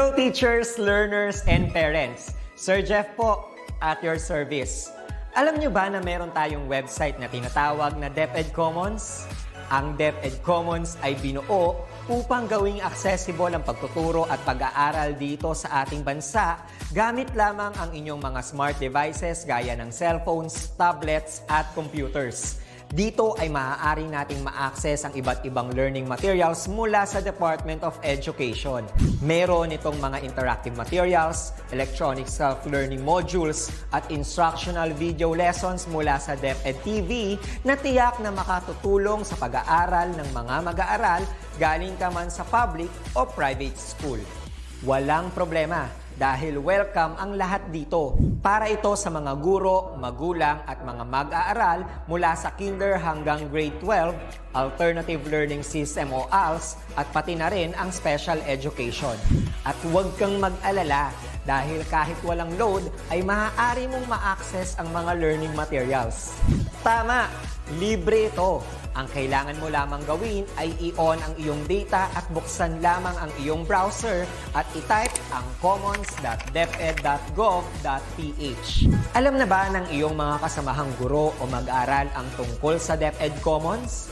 Hello teachers, learners, and parents. Sir Jeff po, at your service. Alam nyo ba na meron tayong website na tinatawag na DepEd Commons? Ang DepEd Commons ay binuo upang gawing accessible ang pagtuturo at pag-aaral dito sa ating bansa gamit lamang ang inyong mga smart devices gaya ng cellphones, tablets, at computers. Dito ay maaari nating ma-access ang iba't ibang learning materials mula sa Department of Education. Meron itong mga interactive materials, electronic self-learning modules, at instructional video lessons mula sa DepEd TV na tiyak na makatutulong sa pag-aaral ng mga mag-aaral galing ka man sa public o private school. Walang problema dahil welcome ang lahat dito. Para ito sa mga guro, magulang at mga mag-aaral mula sa kinder hanggang grade 12, alternative learning system o ALS, at pati na rin ang special education. At huwag kang mag-alala dahil kahit walang load ay maaari mong ma-access ang mga learning materials. Tama! Libre ito. Ang kailangan mo lamang gawin ay i-on ang iyong data at buksan lamang ang iyong browser at i-type ang commons.deped.gov.ph. Alam na ba ng iyong mga kasamahang guro o mag-aral ang tungkol sa DepEd Commons?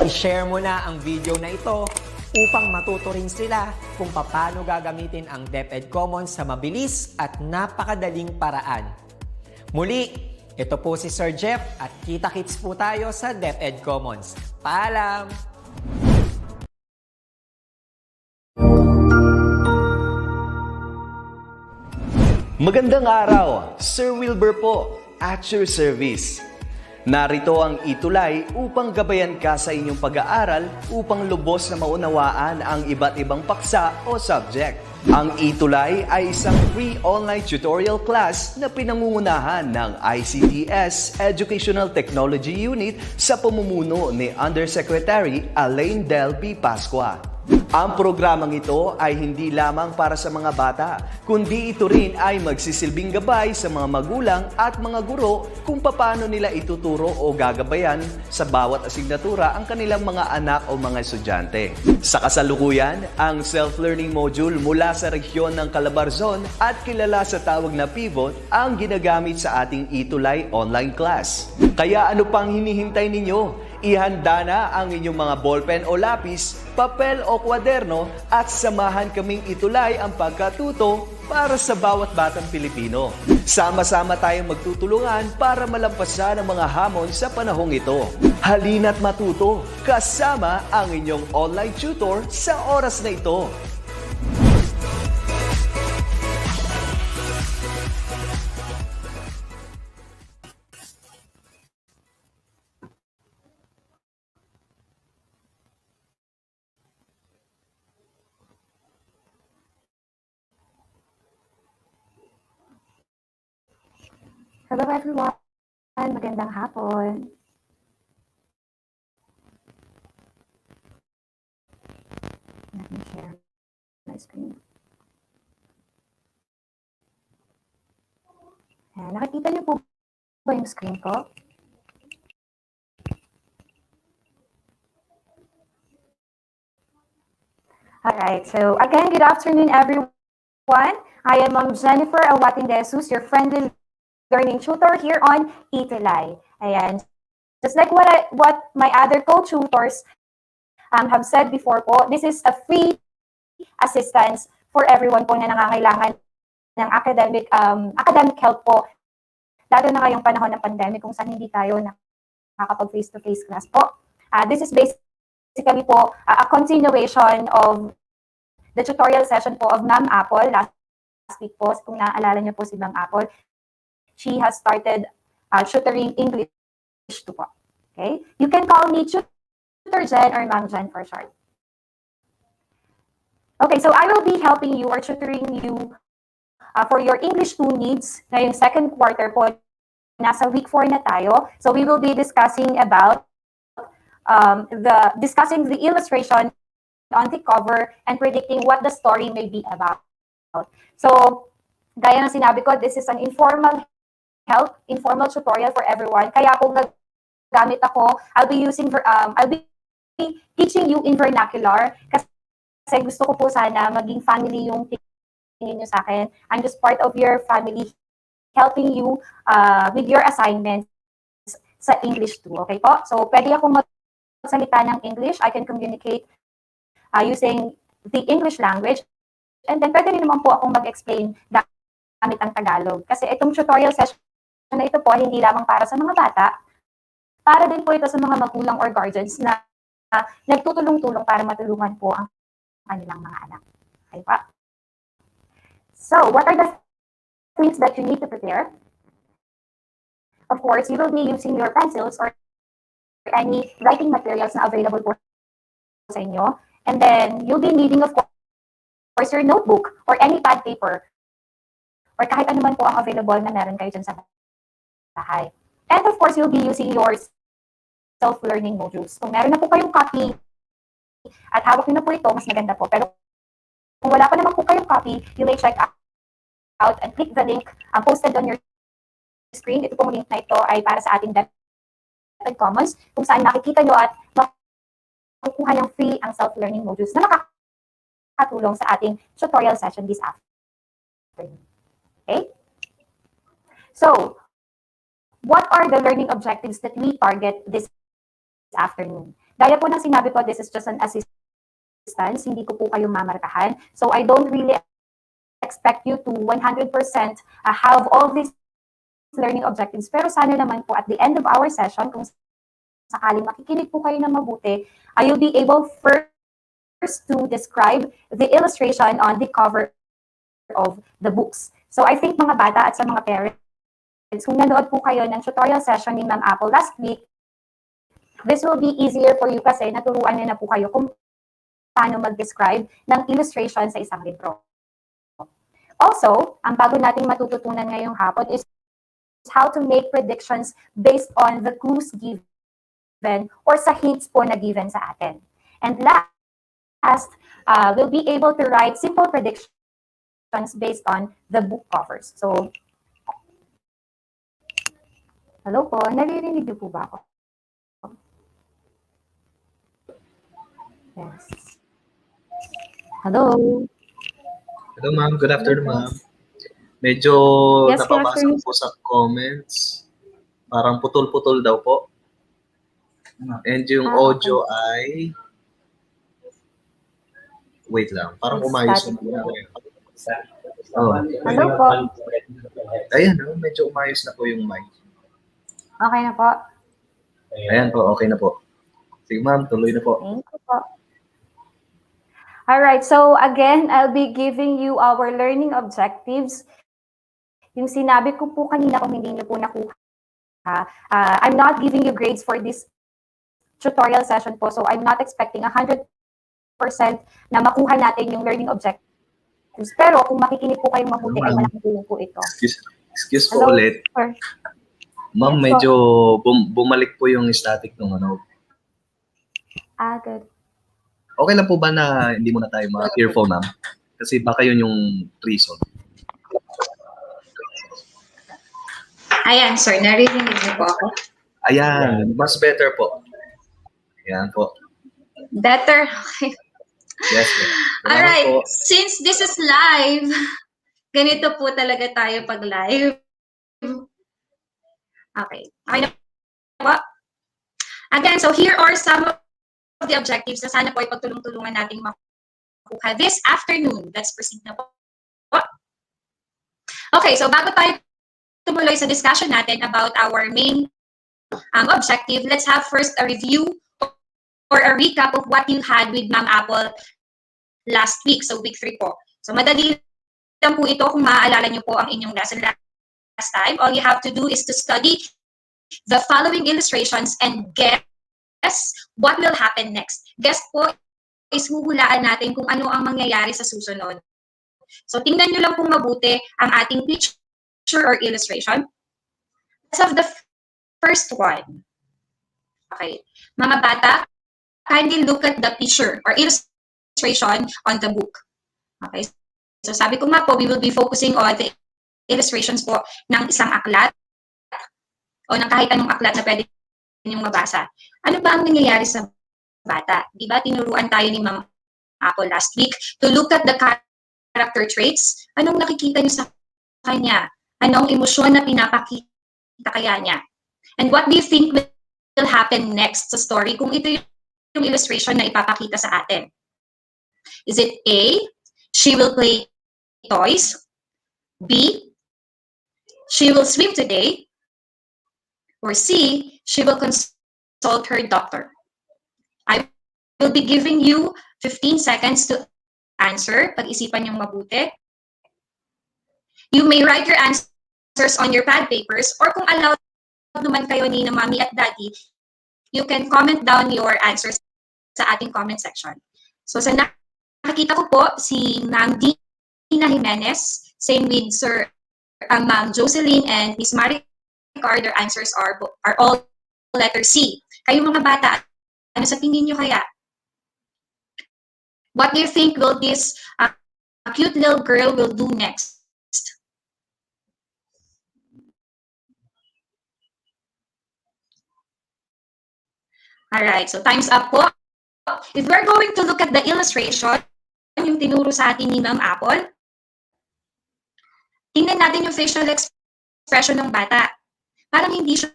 I-share mo na ang video na ito upang matuto rin sila kung paano gagamitin ang DepEd Commons sa mabilis at napakadaling paraan. Muli, ito po si Sir Jeff at kita-kits po tayo sa DepEd Commons. Paalam! Magandang araw! Sir Wilbur po, at your service. Narito ang ETULay upang gabayan ka sa inyong pag-aaral upang lubos na maunawaan ang iba't ibang paksa o subject. Ang ETULay ay isang free online tutorial class na pinangungunahan ng ICT's Educational Technology Unit sa pamumuno ni Undersecretary Elaine Del B. Pascua. Ang programang ito ay hindi lamang para sa mga bata, kundi ito rin ay magsisilbing gabay sa mga magulang at mga guro kung paano nila ituturo o gagabayan sa bawat asignatura ang kanilang mga anak o mga estudyante. Sa kasalukuyan, ang self-learning module mula sa rehiyon ng Calabarzon at kilala sa tawag na Pivot ang ginagamit sa ating ETULay online class. Kaya ano pang hinihintay ninyo? Ihanda na ang inyong mga ballpen o lapis, papel o kwaderno at samahan kaming itulay ang pagkatuto para sa bawat batang Pilipino. Sama-sama tayong magtutulungan para malampasan ang mga hamon sa panahong ito. Halina't matuto kasama ang inyong online tutor sa oras na ito. Hello everyone! Magandang hapon! Let me share my screen. Ayan, nakikita niyo po ba yung screen ko? Alright, so again, good afternoon everyone. I am Ma'am Jennifer Awatin De Jesus, your friendly learning tutor here on ETULay. Ayan. Just like what my other co-tutors have said before po, this is a free assistance for everyone po na nangangailangan ng academic help po. Lalo na ngayong panahon ng pandemic kung saan hindi tayo nakakapag face-to-face class po. This is basically po a continuation of the tutorial session po of Ma'am Apple last week po. Kung naaalala niyo po si Ma'am Apple, she has started tutoring English to po. Okay? You can call me Tutor Jen or Ma'am Jen for short. Okay, so I will be helping you or tutoring you for your English 2 needs ngayong second quarter po. Nasa week 4 na tayo. So we will be discussing about discussing the illustration on the cover and predicting what the story may be about. So, gaya ng sinabi ko, this is an informal tutorial for everyone. Kaya kung naggamit ako, I'll be teaching you in vernacular kasi gusto ko po sana maging family yung niyo sa akin. I'm just part of your family, helping you with your assignments sa English too. Okay po? So, pwede akong magsalita ng English. I can communicate using the English language. And then, pwede rin naman po akong mag-explain gamit ang Tagalog. Kasi itong tutorial session na ito po, hindi lamang para sa mga bata, para din po ito sa mga magulang or guardians na nagtutulong-tulong para matulungan po ang kanilang mga anak. Okay pa? So, what are the things that you need to prepare? Of course, you will be using your pencils or any writing materials na available po sa inyo. And then, you'll be needing, of course, your notebook or any pad paper or kahit ano man po ang available na meron kayo dyan sa bahay. And of course, you'll be using your self-learning modules. Kung meron na po kayong copy at hawak nyo na po ito, mas maganda po. Pero kung wala pa naman po kayong copy, you may check out and click the link posted on your screen. Ito pong link na ito ay para sa ating DepEd Commons, kung saan makikita nyo at makukuha ng free ang self-learning modules na makakatulong sa ating tutorial session this afternoon. Okay? So, what are the learning objectives that we target this afternoon? Gaya po ng sinabi ko, this is just an assistance. Hindi ko po kayo mamarkahan. So, I don't really expect you to 100% have all these learning objectives. Pero sana naman po at the end of our session, kung sakaling makikinig po kayo na mabuti, you'll be able first to describe the illustration on the cover of the books. So I think mga bata at sa mga parents, kung nanood po kayo ng tutorial session ni Ma'am Apple last week, this will be easier for you kasi naturuan niyo na po kayo kung paano mag-describe ng illustration sa isang libro. Also, ang bago nating matututunan ngayong hapon is how to make predictions based on the clues given or sa hints po na given sa atin. And last, we'll be able to write simple predictions based on the book covers. So, hello po, naririnig niyo po ba ako? Yes. Hello. Hello ma'am, good afternoon ma'am. Medyo Yes, napabasa po sa comments. Parang putol-putol daw po. And yung audio ay... Wait lang, parang umayos na po. Oh. Hello po. Ayan, medyo umayos na po yung mic. Okay na po. Ayan po, okay na po. Sige ma'am, tuloy na po. Thank you po. Alright, so again, I'll be giving you our learning objectives. Yung sinabi ko po kanina kung hindi niyo po nakuha, I'm not giving you grades for this tutorial session po, so I'm not expecting 100% na makuha natin yung learning objectives. Pero kung makikinig po kayong mabuti, ay malaking tulong po ito. Excuse po ulit. Sir. Ma'am, medyo bumalik po yung static ng ano. Good. Okay lang po ba na hindi muna tayo mag-earphone, ma'am? Kasi baka yun yung reason. Ayan, sir, narinig niyo po ako. Ayan, mas better po. Ayan po. Better? Okay. Yes, ma'am. Alright, Po. since this is live, ganito po talaga tayo pag live. Okay. Okay na po. Again, so here are some of the objectives na sana po ay pagtulong-tulungan nating makuha this afternoon. Let's proceed na po. Okay, so bago tayo tumuloy sa discussion natin about our main objective, let's have first a review or a recap of what you had with Ma'am Apple last week, so week 3 po. So madali lang po ito kung maaalala nyo po ang inyong lesson last time. All you have to do is to study the following illustrations and guess what will happen next. Guess po is huhulaan natin kung ano ang mangyayari sa susunod. So tingnan nyo lang kung mabuti ang ating picture or illustration. As of the first one. Okay. Mga bata, kindly look at the picture or illustration on the book. Okay. So sabi ko nga po, we will be focusing on the illustrations po ng isang aklat o ng kahit anong aklat na pwede ninyong mabasa. Ano ba ang nangyayari sa bata? Diba tinuruan tayo ni Ma'am Apple last week to look at the character traits, anong nakikita niyo sa kanya? Anong emosyon na pinapakita kaya niya? And what do you think will happen next sa story kung ito yung illustration na ipapakita sa atin? Is it A, she will play toys? B, she will swim today? Or C, she will consult her doctor? I will be giving you 15 seconds to answer. Pag-isipan niyong mabuti. You may write your answers on your pad papers, or kung allowed naman kayo ni na mommy at daddy, you can comment down your answers sa ating comment section. So sa nakakita ko po, si Ma'am Dina Jimenez, same with Sir Ma'am Jocelyn and Miss Maricar, their answers are all letter C. Kayo mga bata, ano sa tingin niyo kaya? What do you think will this cute little girl will do next? Alright, so time's up po. If we're going to look at the illustration, yung tinuro sa atin ni Ma'am Apple, tingnan natin yung facial expression ng bata. Parang hindi siya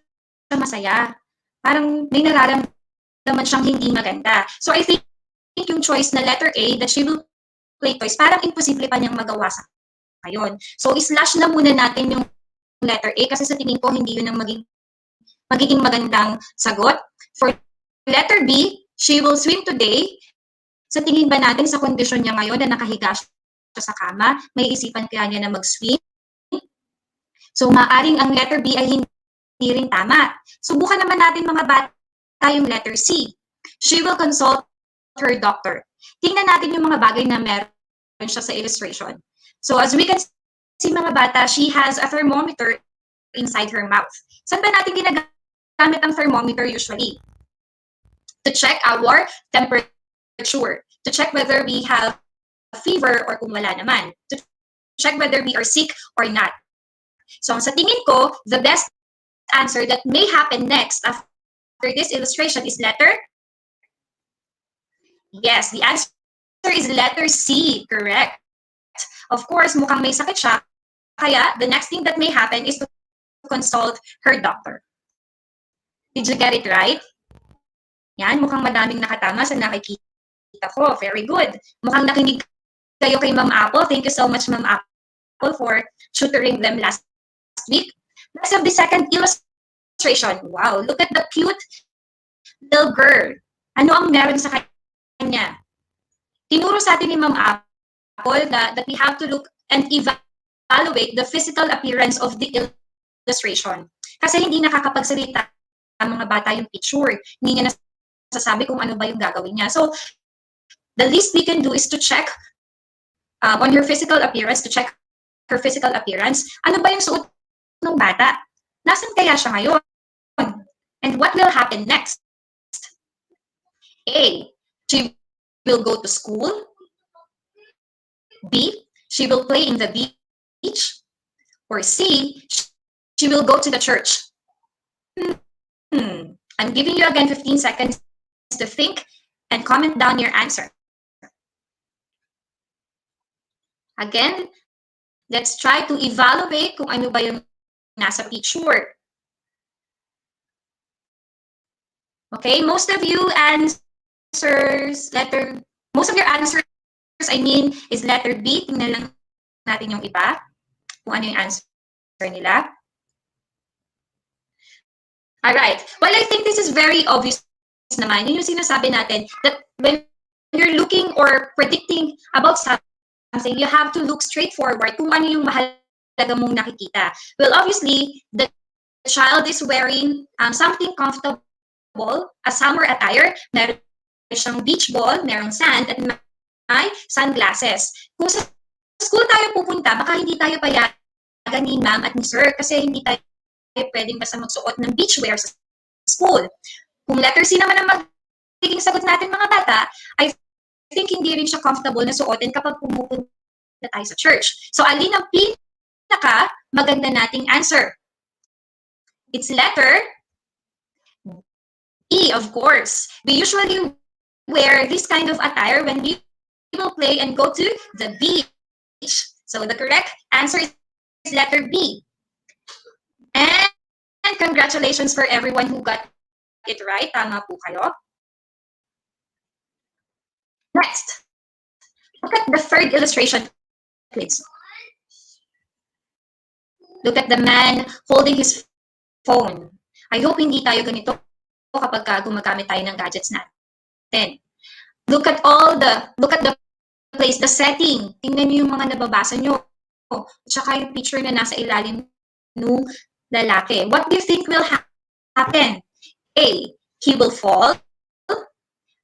masaya. Parang may nararamdaman siyang hindi maganda. So I think yung choice na letter A, that she will play toys, parang imposible pa niyang magawa sa ngayon. So slash na muna natin yung letter A kasi sa tingin ko hindi yun ang magiging magandang sagot. For letter B, she will swim today. Sa tingin ba natin sa kondisyon niya ngayon na nakahiga siya sa kama, may isipan kaya niya na mag-swim? So maaring ang letter B ay hindi rin tama. Subukan naman natin mga bata yung letter C. She will consult her doctor. Tingnan natin yung mga bagay na meron siya sa illustration. So as we can see mga bata, she has a thermometer inside her mouth. Saan ba natin ginagamit ang thermometer usually? To check our temperature. To check whether we have a fever or kung wala naman. To check whether we are sick or not. So sa tingin ko, the best answer that may happen next after this illustration is letter? Yes, the answer is letter C, correct. Of course, mukhang may sakit siya, kaya the next thing that may happen is to consult her doctor. Did you get it right? Yan, mukhang madaming nakatama sa nakikita ko. Very good. Mukhang nakinig kayo kay Ma'am Apple. Thank you so much, Ma'am Apple, for tutoring them last week. Let's have the second illustration. Wow, look at the cute little girl. Ano ang meron sa kanya? Tinuro sa atin ni Ma'am Apple that we have to look and evaluate the physical appearance of the illustration. Kasi hindi nakakapagsalita ang mga bata yung picture. Hindi niya nasasabi kung ano ba yung gagawin niya. So, the least we can do is to check on her physical appearance, to check her physical appearance. Ano ba yung suot ng bata? Nasaan kaya siya ngayon? And what will happen next? A, she will go to school. B, she will play in the beach. Or C, she will go to the church. I'm giving you again 15 seconds to think and comment down your answer. Again, let's try to evaluate kung ano ba yung nasa picture. Okay, most of your answers, I mean, is letter B. Tingnan lang natin yung iba, kung ano yung answer nila. Alright, well, I think this is very obvious naman. Yun yung sinasabi natin, that when you're looking or predicting about something, you have to look straightforward kung ano yung mahalaga mong nakikita. Well, obviously, the child is wearing something comfortable, a summer attire. Meron siyang beach ball, merong sand, at may sunglasses. Kung sa school tayo pupunta, baka hindi tayo payagan ni ma'am at ni sir kasi hindi tayo pwedeng basta magsuot ng beachwear sa school. Kung letter C naman ang magiging sagot natin mga bata, I think hindi rin siya comfortable na suotin kapag pumupunta tayo sa church. So, alin ang pinaka maganda nating answer? It's letter E, of course. We usually wear this kind of attire when we will play and go to the beach. So the correct answer is letter B. And congratulations for everyone who got it right. Tama po kayo. Next, look at the third illustration, please. Look at the man holding his phone. I hope hindi tayo ganito kapag gumagamit tayo ng gadgets natin. Look at the place, the setting. Tingnan niyo yung mga nababasa niyo. Tsaka yung picture na nasa ilalim ng lalaki. What do you think will happen? A, he will fall.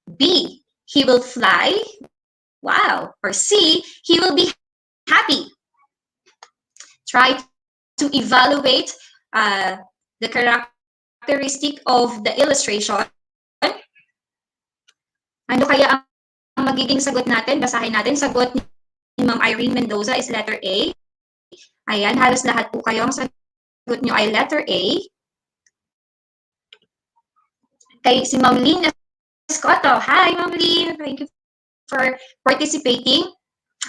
B, he will fly. Wow. Or C, he will be happy. Try to evaluate the characteristic of the illustration. Ano kaya ang magiging sagot natin? Basahin natin. Sagot ni Ma'am Irene Mendoza is letter A. Ayan, halos lahat po kayo. Ang sagot nyo ay letter A. Kay si Ma'am Lynn Escoto. Hi, Ma'am Lynn. Thank you for participating.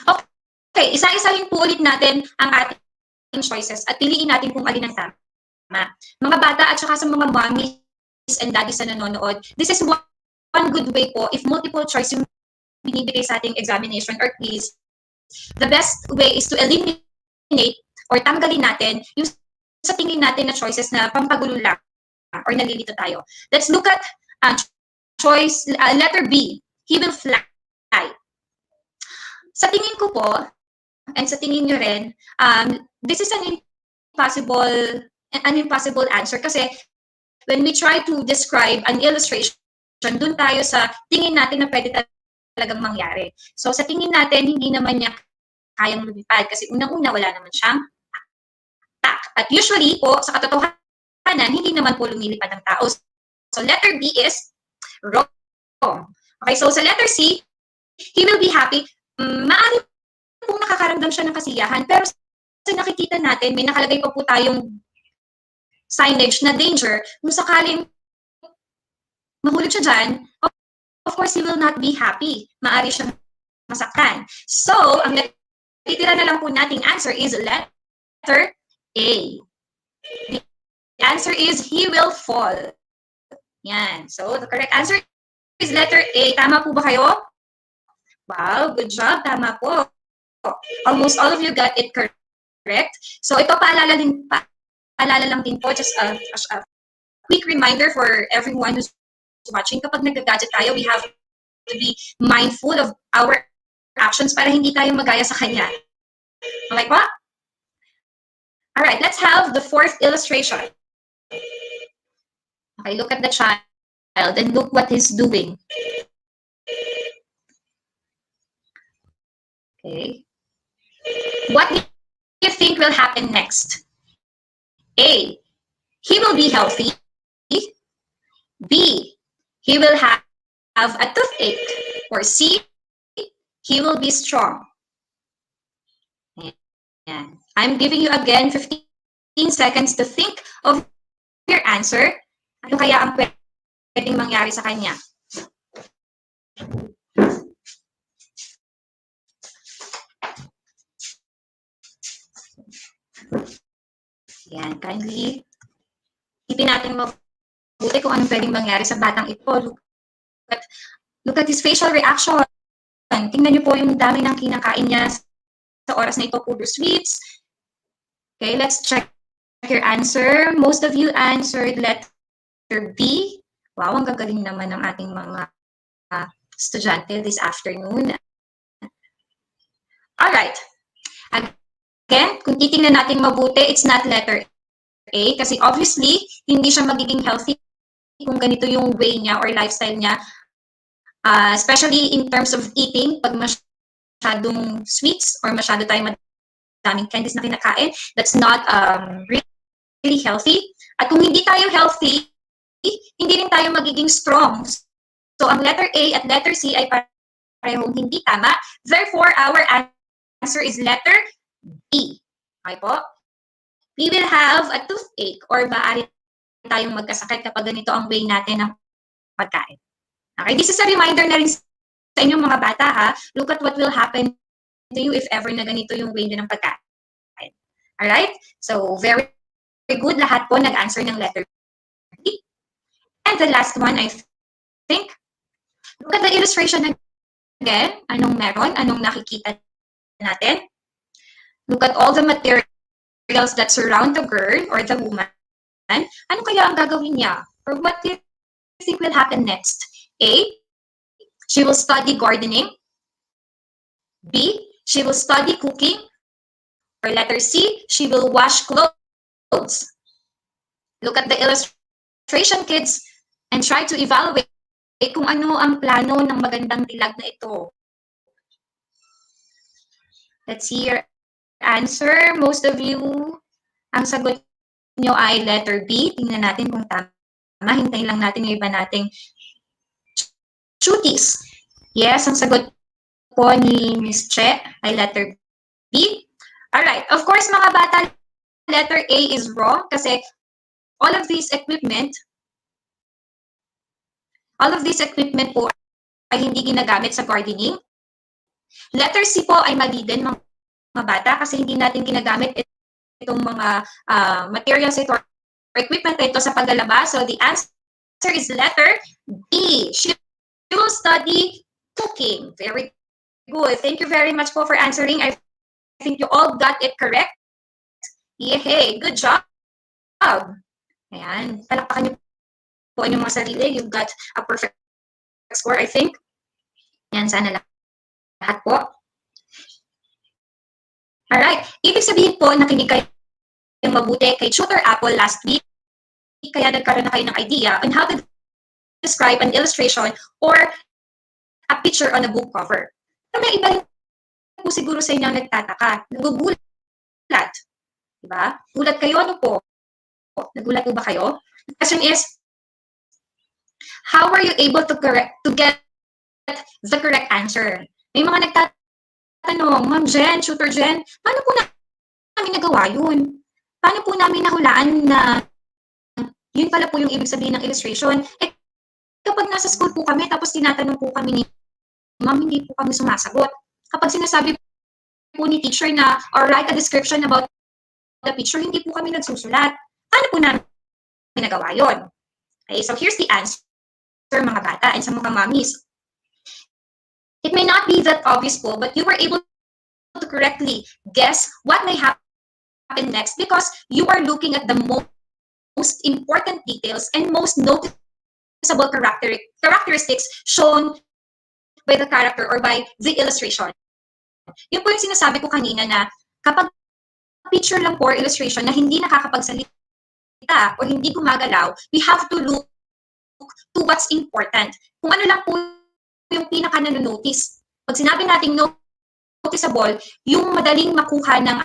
Okay, isa-isahin po ulit natin ang ating choices at piliin natin kung alin ang tama. Mga bata at saka sa mga mommies and daddies na nanonood, this is one good way po if multiple choice yung binibigay sa ating examination or quiz. The best way is to eliminate or tanggalin natin yung sa tingin natin na choices na pampagulo lang or nalilito tayo. Let's look at choice letter B. He will fly. Sa tingin ko po, and sa tingin nyo rin, this is an impossible answer kasi when we try to describe an illustration, dun tayo sa tingin natin na pwede talagang mangyari. So sa tingin natin, hindi naman niya kayang lumipad kasi unang-una wala naman siyang tak. At usually po, sa katotohanan, hindi naman po lumilipad ang tao. So letter B is wrong. Okay, so sa letter C, he will be happy. Maaari pong nakakaramdam siya ng kasiyahan, pero sa nakikita natin, may nakalagay pa po tayong signage na danger. Kung sakaling mahulog siya dyan, of course, he will not be happy. Maaari siyang masaktan. So, ang natitira na lang po nating answer is letter A. The answer is he will fall. Yan. So, the correct answer is letter A. Tama po ba kayo? Wow, good job. Tama po. Almost all of you got it correct. So, ito paalala lang din po, just a quick reminder for everyone who's watching. Kapag nag-gadget tayo, we have to be mindful of our actions para hindi tayo magaya sa kanya. Okay po? Alright, let's have the fourth illustration. Okay, look at the child and look what he's doing. Okay. What do you think will happen next? A, he will be healthy. B, he will have a toothache. Or C, he will be strong. Ayan. I'm giving you again 15 seconds to think of your answer. Ano kaya ang pwedeng mangyari sa kanya? Yan, kindly isipin natin mabuti kung anong pwedeng mangyari sa batang ito. Look at his facial reaction. Tingnan niyo po yung dami ng kinakain niya sa oras na ito, puro sweets. Okay, let's check your answer. Most of you answered letter B. Wow, ang gagaling naman ng ating mga estudyante this afternoon. Alright. Again, kung titingnan natin mabuti, it's not letter A kasi obviously, hindi siya magiging healthy kung ganito yung way niya or lifestyle niya. Especially in terms of eating, pag masyadong sweets or masyado tayong madaming candies na kinakain, that's not really healthy. At kung hindi tayo healthy, hindi rin tayo magiging strong. So, ang letter A at letter C ay parehong hindi tama. Therefore, our answer is letter B. Okay po? We will have a toothache or maaari tayong magkasakit kapag ganito ang way natin ng pagkain. Okay, this is a reminder na rin sa inyong mga bata ha. Look at what will happen to you if ever na ganito yung way nyo ng pagkain. Alright? So, very good. Lahat po nag-answer ng letter B. And the last one, I think, look at the illustration again. Anong meron? Anong nakikita natin? Look at all the materials that surround the girl or the woman. Ano kaya ang gagawin niya? Or what do you think will happen next? A, she will study gardening. B, she will study cooking. Or letter C, she will wash clothes. Look at the illustration, kids, and try to evaluate kung ano ang plano ng magandang dilag na ito. Let's see your answer. Most of you, ang sagot nyo ay letter B. Tingnan natin kung tama. Hintayin lang natin yung iba nating cuties. Yes, ang sagot po ni Miss Che ay letter B. Alright, of course mga bata, letter A is wrong kasi all of these equipment po ay hindi ginagamit sa gardening. Letter C po ay mali din mga bata kasi hindi natin ginagamit itong mga materials ito or equipment ito sa paglalaba. So the answer is letter B. She will study cooking. Very good. Thank you very much po for answering. I think you all got it correct. Yay! Good job! Ayan. Palakpakan niyo po inyong mga sarili. You've got a perfect score, I think. Ayan, sana lahat po. Alright. Ibig sabihin po, nakinig kayo mabuti kay Tutor Apple last week. Kaya nagkaroon na kayo ng idea on how to describe an illustration or a picture on a book cover. May iba rin po siguro sa inyo ang nagtataka. Nagugulat. Diba? Gulat kayo, ano po? Nagulat po ba kayo? The question is, how are you able to get the correct answer? May mga nagtatanong, Ma'am Jen, Tutor Jen, paano po namin nagawa yun? Paano po namin nahulaan na yun pala po yung ibig sabihin ng illustration? Eh, kapag nasa school po kami, tapos tinatanong po kami ni Ma'am, hindi po kami sumasagot. Kapag sinasabi po ni teacher na, or write a description about the picture, hindi po kami nagsusulat. Paano po namin nagawa yun? Okay, so here's the answer, mga bata, and sa mga mommies. It may not be that obvious po, but you were able to correctly guess what may happen next because you are looking at the most important details and most noticeable characteristics shown by the character or by the illustration. Yun po yung sinasabi ko kanina na kapag picture lang po or illustration na hindi nakakapagsalita o hindi gumagalaw, we have to look to what's important. Kung ano lang po yung pinaka-nanonotice. Pag sinabi nating noticeable, yung madaling makuha ng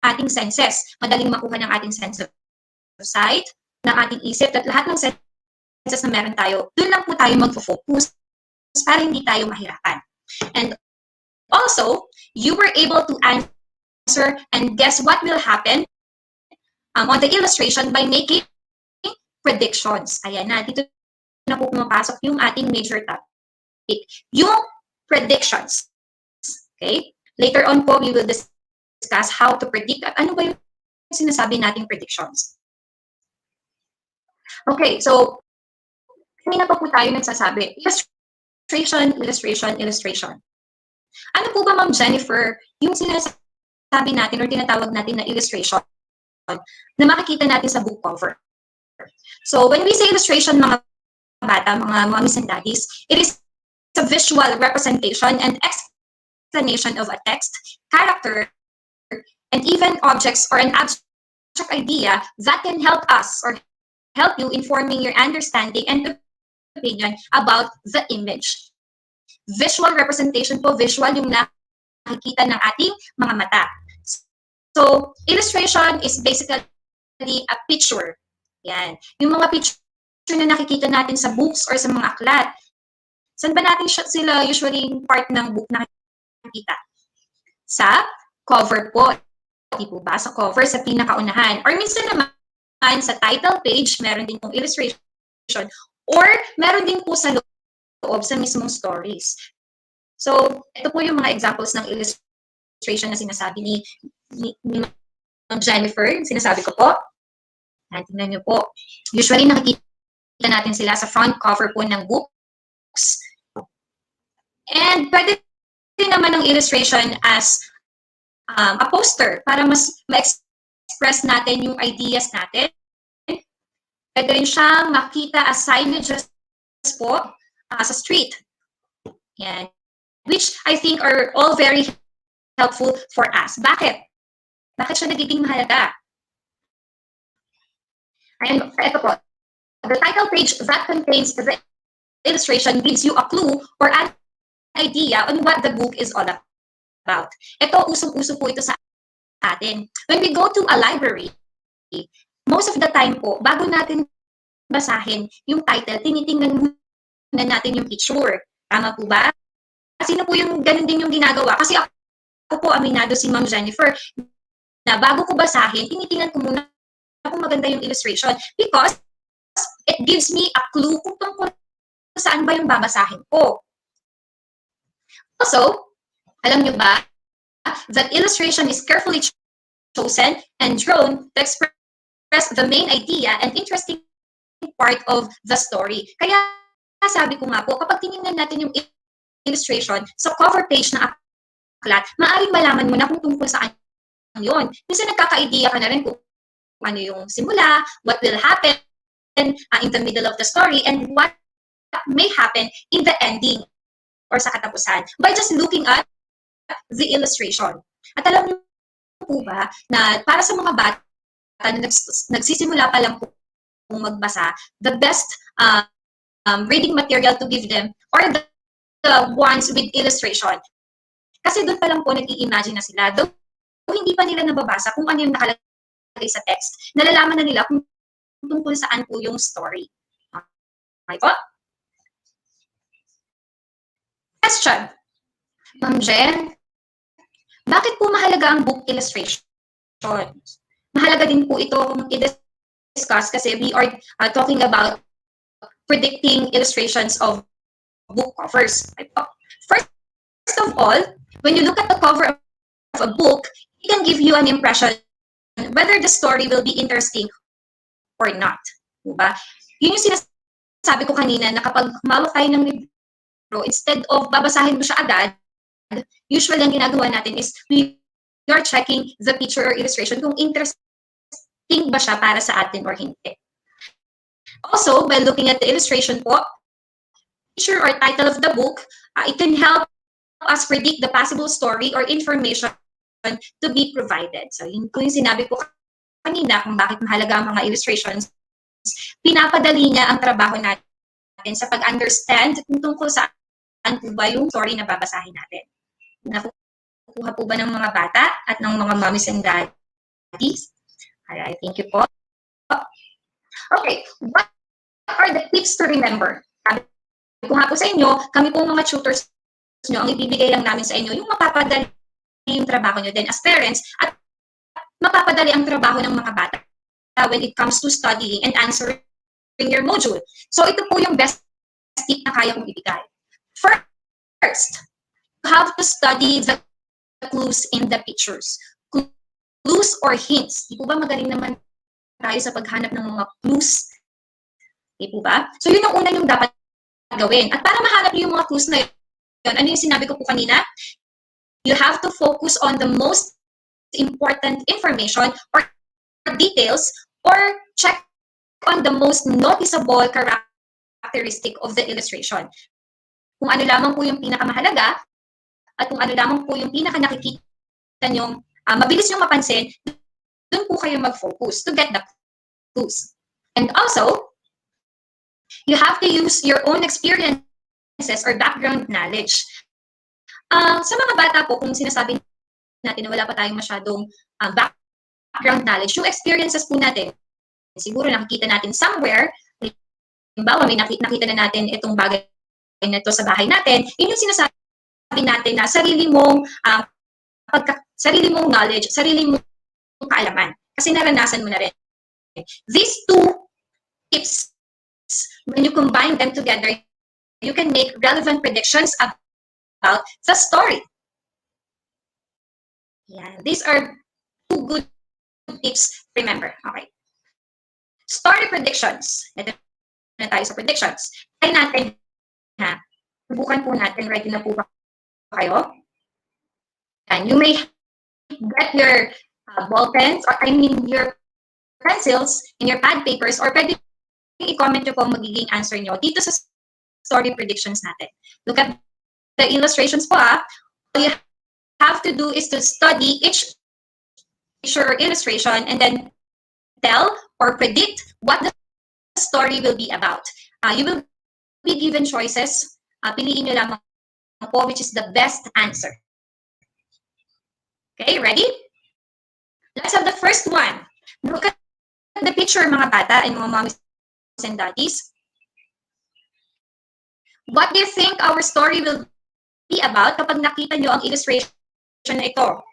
ating senses, madaling makuha ng ating sense of sight, ng ating isip, at lahat ng senses na meron tayo, dun lang po tayo mag-focus para hindi tayo mahirapan. And also, you were able to answer and guess what will happen on the illustration by making predictions. Ayan na, dito na po pumapasok yung ating major topic. Yung predictions. Okay? Later on po, we will discuss how to predict at ano ba yung sinasabi nating predictions. Okay, so kanina pa po tayo nagsasabi, illustration. Ano po ba, Ma'am Jennifer, yung sinasabi natin or tinatawag natin na illustration na makikita natin sa book cover? So, when we say illustration, mga bata, mga mommies and daddies, it is a visual representation and explanation of a text, character, and even objects or an abstract idea that can help us or help you in forming your understanding and opinion about the image. Visual representation po, visual yung nakikita ng ating mga mata. So, illustration is basically a picture. Yan. Yung mga picture na nakikita natin sa books or sa mga aklat, saan ba natin sila usually part ng book nakikita? Sa cover po. Di po ba? Sa cover, sa pinakaunahan. Or minsan naman, sa title page, meron din pong illustration. Or meron din po sa loob sa mismong stories. So, ito po yung mga examples ng illustration illustration na sinasabi ni Ma'am Jennifer, sinasabi ko po. Tingnan niyo po. Usually, nakikita natin sila sa front cover po ng books. And pwede din naman ang illustration as a poster para mas ma-express natin yung ideas natin. Pwede rin siyang makita as signages po sa street. Yan. Which I think are all very helpful for us. Bakit? Bakit siya nagiging mahalaga? Ayan, ito po. The title page that contains the illustration gives you a clue or an idea on what the book is all about. Ito, usong-uso po ito sa atin. When we go to a library, most of the time po, bago natin basahin yung title, tinitingnan muna natin yung picture. Tama po ba? Sino po yung ganun din yung ginagawa? Kasi ako po, aminado si Ma'am Jennifer, na bago ko basahin, tinitingnan ko muna kung maganda yung illustration because it gives me a clue kung tungkol saan ba yung babasahin ko. Also, alam nyo ba that illustration is carefully chosen and drawn to express the main idea and interesting part of the story. Kaya sabi ko nga po, kapag tinignan natin yung illustration sa cover page ng aklat, maaaring malaman mo na kung tungkol saan yun. Minsan nagkaka-idea ka na rin kung ano yung simula, what will happen in the middle of the story, and what may happen in the ending or sa katapusan by just looking at the illustration. At alam niyo po ba na para sa mga bata na nagsisimula pa lang po magbasa, the best reading material to give them are the ones with illustration. Kasi doon pa lang po nag-i-imagine na sila. Though hindi pa nila nababasa kung ano yung nakalagay sa text, nalalaman na nila kung tungkol saan po yung story. Okay po? Question. Ma'am Jen, bakit po mahalaga ang book illustration? Mahalaga din po ito kung i-discuss kasi we are talking about predicting illustrations of book covers. First of all, when you look at the cover of a book, it can give you an impression whether the story will be interesting or not. Diba? Yun yung sinasabi ko kanina na kapag humawak tayo ng libro, instead of babasahin mo siya agad, usually ang ginagawa natin is we are checking the picture or illustration kung interesting ba siya para sa atin or hindi. Also, by looking at the illustration po, picture or title of the book, it can help us predict the possible story or information to be provided. So, yun po yung sinabi ko kanina kung bakit mahalaga ang mga illustrations. Pinapadali niya ang trabaho natin sa pag-understand kung tungkol saan po ba yung story na babasahin natin. Nakukuha po ba ng mga bata at ng mga mommies and daddies? Alright, thank you po. Okay, what are the tips to remember? Sabi ko nga po sa inyo, kami po mga tutors nyo, ang ibibigay lang namin sa inyo, yung mapapadali yung trabaho nyo din as parents at mapapadali ang trabaho ng mga bata when it comes to studying and answering your module. So ito po yung best tip na kaya kong ibigay. First, you have to study the clues in the pictures. Clues or hints. Di po ba magaling naman tayo sa paghanap ng mga clues? Di po ba? So yun ang una yung dapat gawin. At para mahanap niyo yung mga clues na yun, ano yung sinabi ko po kanina? You have to focus on the most important information or details or check on the most noticeable characteristic of the illustration. Kung ano lamang po yung pinakamahalaga at kung ano lamang po yung pinaka-nakikita nyo, mabilis nyo mapansin, doon po kayo mag-focus to get the clues. And also, you have to use your own experiences or background knowledge. Sa mga bata po, kung sinasabi natin na wala pa tayong masyadong background knowledge, yung experiences po natin, siguro nakikita natin somewhere, halimbawa may nakita na natin itong bagay na ito sa bahay natin, yun yung sinasabi natin na sarili mong knowledge, sarili mong kaalaman. Kasi naranasan mo na rin. These two tips, when you combine them together, you can make relevant predictions about the story. Yeah, these are two good tips. Remember, okay. Story predictions. Ito na tayo sa predictions. Try natin, ha. Subukan po natin. Ready na po ba kayo? And you may get your ball pens, or I mean your pencils in your pad papers, or pwede i-comment nyo po ang magiging answer nyo dito sa story predictions natin. Look at the illustrations po, ha. All you have to do is to study each picture or illustration and then tell or predict what the story will be about. You will be given choices. Piliin nyo lamang po which is the best answer. Okay, ready? Let's have the first one. Look at the picture, mga bata and mga mommies and daddies. What do you think our story will be about kapag nakita nyo ang illustration na ito?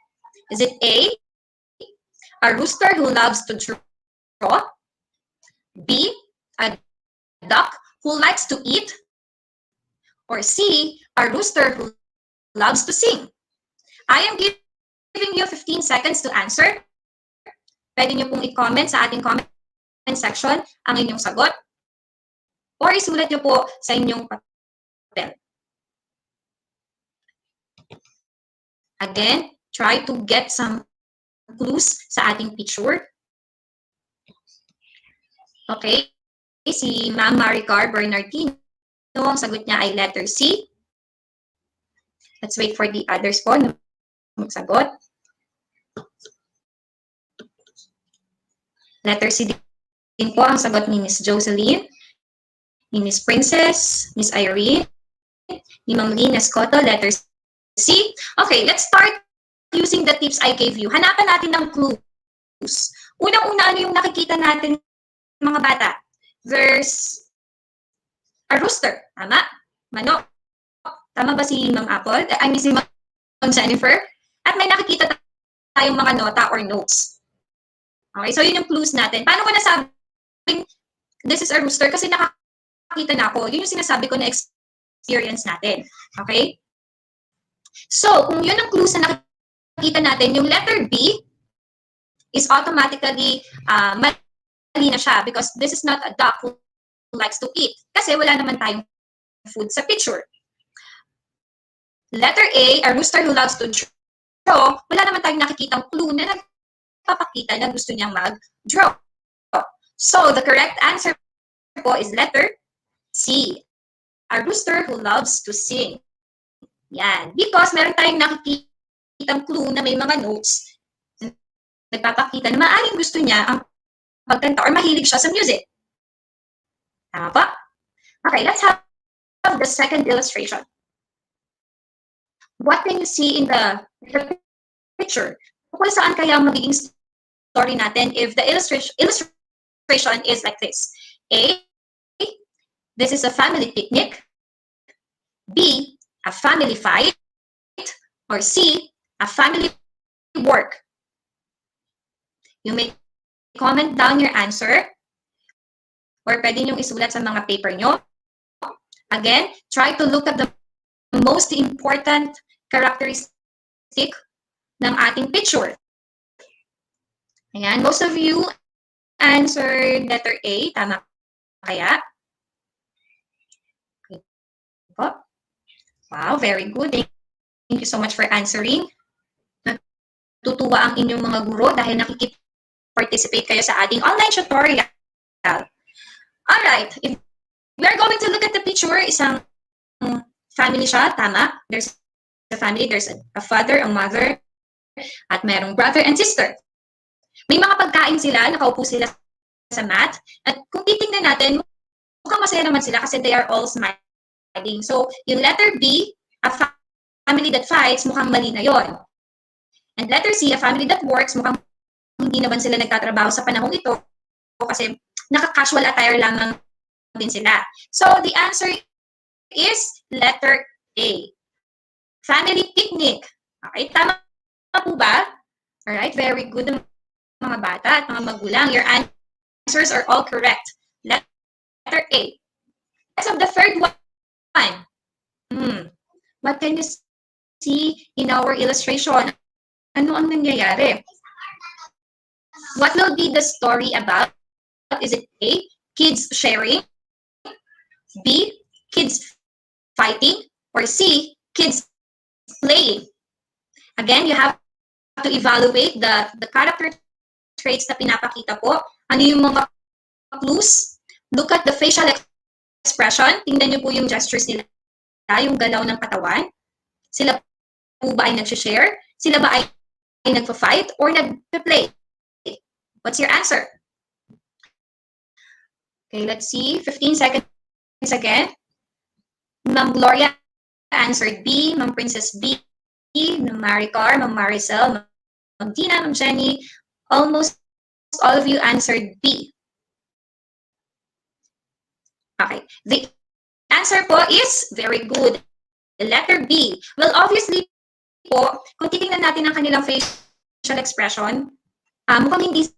Is it A rooster who loves to draw? B, a duck who likes to eat? Or C, a rooster who loves to sing? I am giving you 15 seconds to answer. Pwede nyo pong i-comment sa ating comment section ang inyong sagot. Or isulat nyo po sa inyong papel. Again, try to get some clues sa ating picture. Okay. Si Ma'am Maricar Bernardino, ang sagot niya ay letter C. Let's wait for the others po na magsagot. Letter C din po ang sagot ni Miss Jocelyn, ni Miss Princess, Miss Irene, ni Ma'am Lynn Escoto, letter C. Okay, let's start using the tips I gave you. Hanapan natin ng clues. Unang-una, ano yung nakikita natin, mga bata? There's a rooster. Tama? Manok. Tama ba si Ma'am Apple? I mean si Ma'am Jennifer? At may nakikita tayong mga nota or notes. Okay, so yun yung clues natin. Paano ko nasabing this is a rooster? Kasi nakakita na ako. Yun yung sinasabi ko na experience natin. Okay? So, kung yun ang clues na nakikita natin, yung letter B is automatically mali na siya because this is not a duck who likes to eat. Kasi wala naman tayong food sa picture. Letter A rooster who loves to draw, wala naman tayong nakikitang clue na nagpapakita na gusto niyang mag-draw. So, the correct answer po is letter C. A rooster who loves to sing. Yan. Because meron tayong nakikitang clue na may mga notes nagpapakita na maaaring gusto niya ang pagkanta or mahilig siya sa music. Tama ba? Okay, let's have the second illustration. What can you see in the picture? Kung saan kaya magiging story natin if the illustration is like this? A, this is a family picnic. B, a family fight. Or C, a family work. You may comment down your answer or pwede nyo isulat sa mga paper nyo. Again, try to look at the most important characteristic ng ating picture. Ayan, most of you answered letter A. Tama kaya? Okay. Wow, very good. Thank you so much for answering. Natutuwa ang inyong mga guro dahil nakikip-participate kayo sa ating online tutorial. Alright, if we are going to look at the picture, isang family siya, tama. There's a family, there's a father, a mother, at mayroong brother and sister. May mga pagkain sila, nakaupo sila sa mat, at kung titingnan natin, mukhang masaya naman sila kasi they are all smiling. So, yung letter B, a family that fights, mukhang mali na yon. And letter C, a family that works, mukhang hindi naman sila nagtatrabaho sa panahong ito kasi naka-casual attire lamang din sila. So, the answer is letter A. Family picnic. Okay, tama po ba? Alright, very good mga bata at mga magulang. Your answers are all correct. Letter A. Let's have the third one. What can you see in our illustration? Ano ang nangyayari? What will be the story about? Is it A, kids sharing, B, kids fighting, or C, kids playing? Again, you have to evaluate the character traits na pinapakita po. Ano yung mga clues? Look at the facial expression. Tingnan niyo po yung gestures nila, yung galaw ng katawan. Sila po ba ay nag-share? Sila ba ay nagpa-fight or nagpa-play? What's your answer? Okay, let's see. 15 seconds again. Ma'am Gloria answered B. Ma'am Princess B. Ma'am Maricar, Ma'am Maricel, Ma'am Tina, Ma'am Jenny. Almost all of you answered B. Okay. The answer po is very good. The letter B. Well, obviously po, kung titingnan natin ang kanilang facial expression, mukhang hindi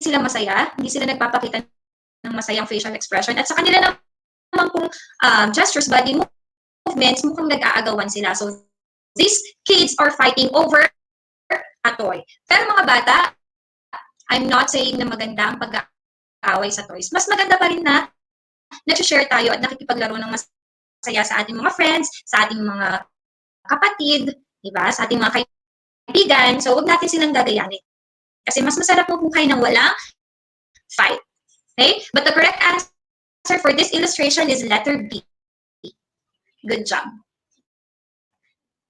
sila masaya, hindi sila nagpapakita ng masayang facial expression. At sa kanila naman pong gestures, body movements, mukhang nag-aagawan sila. So, these kids are fighting over a toy. Pero mga bata, I'm not saying na maganda ang pag-aaway sa toys. Mas maganda pa rin na nag-share tayo at nakikipaglaro ng masaya sa ating mga friends, sa ating mga kapatid, diba? Sa ating mga kaibigan. So, huwag natin silang gagayanin. Kasi mas masarap mo buhay ng walang fight. Okay? But the correct answer for this illustration is letter B. Good job.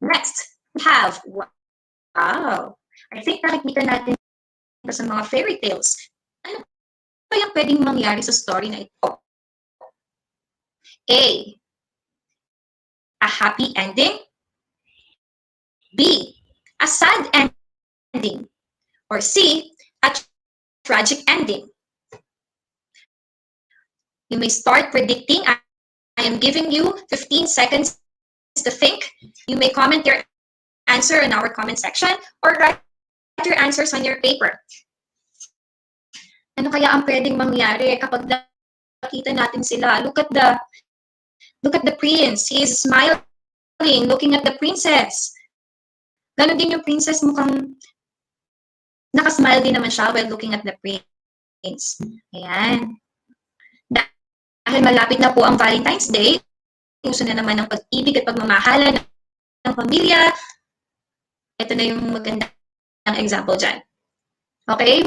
Next, we have, wow, I think nakikita natin sa mga fairy tales. Ano pa yung pwedeng mangyari sa story na ito? A happy ending. B, a sad ending. Or C, a tragic ending. You may start predicting. I am giving you 15 seconds to think. You may comment your answer in our comment section or write your answers on your paper. Ano kaya ang pwedeng mangyari kapag nakita natin sila? Look at the prince. He is smiling, looking at the princess. Ganon din yung princess, mukhang nakasmile din naman siya while looking at the prince. Ayan. Dahil malapit na po ang Valentine's Day, uso na naman ng pag-ibig at pagmamahalan ng pamilya. Ito na yung magandang example dyan. Okay?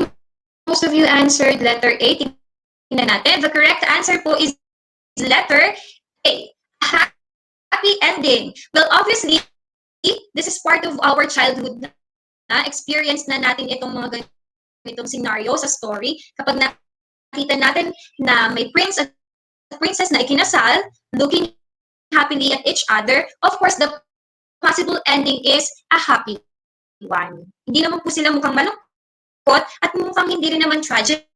Most of you answered letter A. Tingnan natin. The correct answer po is letter A. Happy ending. Well, obviously, this is part of our childhood na experience na natin itong mga ganitong scenario sa story. Kapag nakita natin na may prince at princess na ikinasal, looking happily at each other, of course, the possible ending is a happy one. Hindi naman po sila mukhang malungkot at mukhang hindi rin naman tragic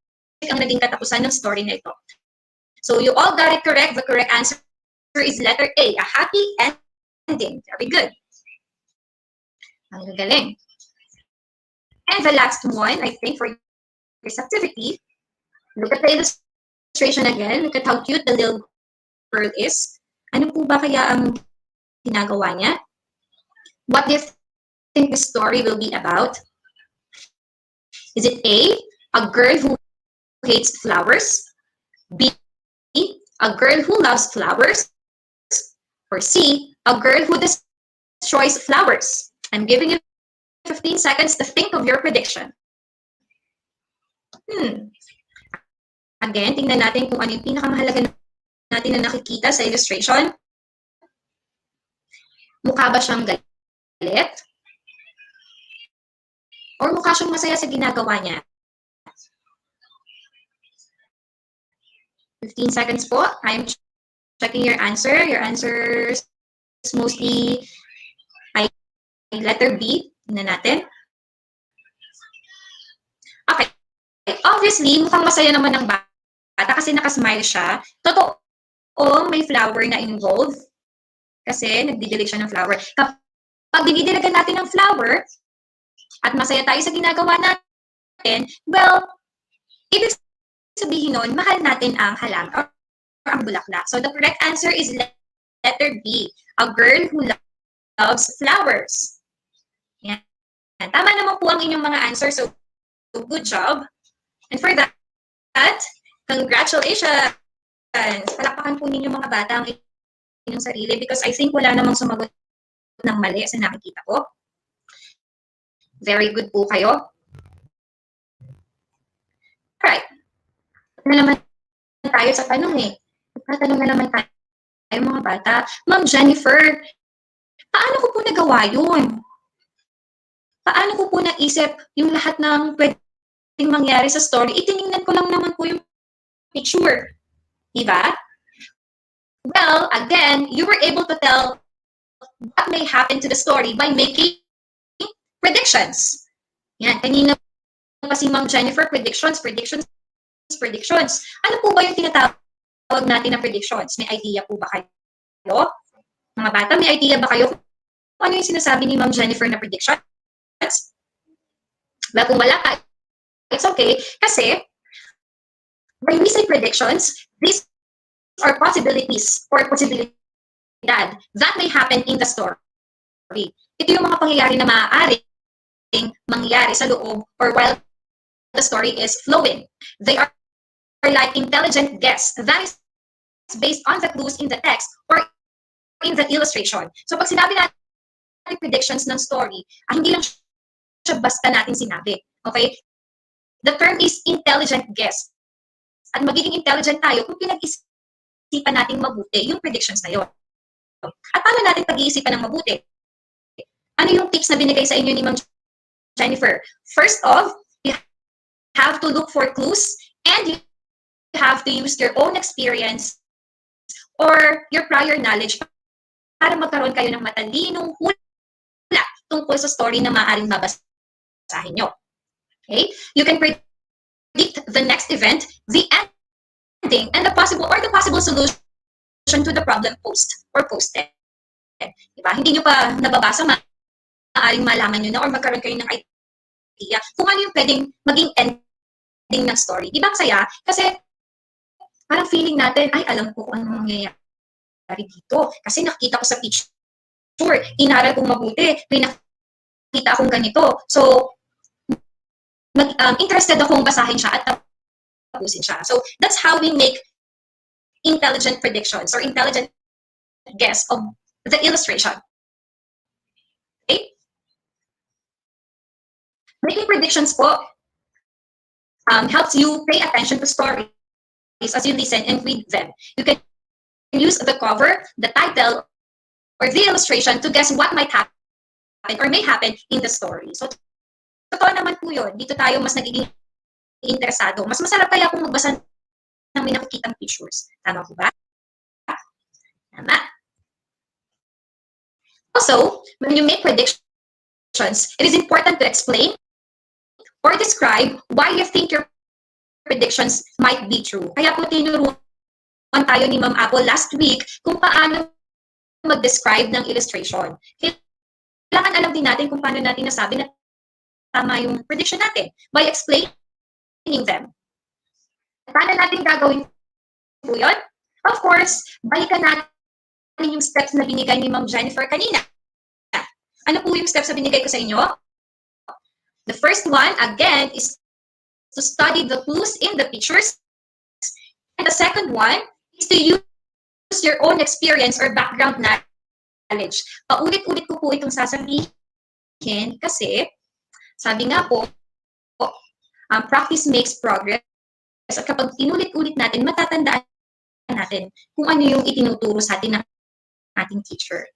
ang naging katapusan ng story na ito. So you all got it correct. The correct answer is letter A, a happy ending. Very good. Ang galing. And the last one, I think, for this activity, look at the illustration again. Look at how cute the little girl is. Ano po ba kaya ang ginagawa niya? What do you think the story will be about? Is it A girl who hates flowers? B, a girl who loves flowers? Or C, a girl who destroys flowers? I'm giving you 15 seconds to think of your prediction. Again, tingnan natin kung ano yung pinakamahalaga natin na nakikita sa illustration. Mukha ba siyang galit? Or mukha siyang masaya sa ginagawa niya? 15 seconds po. I'm checking your answer. Your answer is mostly letter B. Tingnan natin. Okay. Obviously, mukhang masaya naman ng bata kasi nakasmile siya. Totoo, may flower na involved. Kasi nagdidilig siya ng flower. Kapag dinidilagan natin ng flower, at masaya tayo sa ginagawa natin, well, ibig sabihin nun, mahal natin ang halang or ang bulaklak. So the correct answer is letter B, a girl who loves flowers. Yan. Tama naman po ang inyong mga answers. So, good job. And for that, congratulations. Palakpakan po ninyo mga bata ang inyong sarili because I think wala namang sumagot ng mali sa nakikita ko. Very good po kayo. Alright. Na naman tayo sa tanong eh. Tatanong na naman tayo mga bata. Ma'am Jennifer, paano ko po nagawa yun? Paano ko po naisip yung lahat ng pwedeng mangyari sa story? Itiningnan ko lang naman po yung picture. Diba? Well, again, you were able to tell what may happen to the story by making predictions. Yan, kanina pa si Ma'am Jennifer, predictions. Ano po ba yung tinatawag natin na predictions? May idea po ba kayo? Mga bata, may idea ba kayo kung ano yung sinasabi ni Ma'am Jennifer na predictions? Well, kung wala ka, it's okay. Kasi, when we say predictions, these are possibilities or possibilidad that may happen in the story. Ito yung mga pangyayari na maaaring mangyari sa loob or while the story is flowing. They are like intelligent guess that is based on the clues in the text or in the illustration. So pag sinabi natin predictions ng story, hindi lang siya basta natin sinabi. Okay? The term is intelligent guess. At magiging intelligent tayo kung pinag-isipan natin mabuti yung predictions na yun. At paano natin pag-iisipan ng mabuti? Ano yung tips na binigay sa inyo ni Ma'am Jennifer? First off, you have to look for clues and you have to use your own experience or your prior knowledge para magkaroon kayo ng matalinong hula tungkol sa story na maaaring mabasahin nyo. Okay? You can predict the next event, the ending, and the possible solution to the problem posted. Diba? Hindi nyo pa nababasa, maaaring malaman nyo na or magkaroon kayo ng idea kung ano yung pwedeng maging ending ng story. Diba saya? Kasi parang feeling natin, ay, alam ko kung ano mangyayari dito. Kasi nakita ko sa picture, inaral kong mabuti, may nakita akong ganito. So, interested akong basahin siya at tapusin siya. So, that's how we make intelligent predictions or intelligent guess of the illustration. Okay? Making predictions po helps you pay attention to stories as you listen and read them. You can use the cover, the title, or the illustration to guess what might happen or may happen in the story. So, totoo naman po yun. Dito tayo mas nagiging interesado. Mas masarap kaya kung magbasa ng may nakikitang pictures. Tama po ba? Tama. Also, when you make predictions, it is important to explain or describe why you think your predictions might be true. Kaya po tinuruan tayo ni Ma'am Apple last week kung paano mag-describe ng illustration. Kailangan alam din natin kung paano natin nasabi na tama yung prediction natin by explaining them. Paano natin gagawin po yun? Of course, balikan natin yung steps na binigay ni Ma'am Jennifer kanina. Ano po yung steps na binigay ko sa inyo? The first one, again, is to study the clues in the pictures. And the second one is to use your own experience or background knowledge. Paulit-ulit ko po itong sasabihin kasi sabi nga po, practice makes progress. At kapag inulit-ulit natin, matatandaan natin kung ano yung itinuturo sa atin ng ating teacher.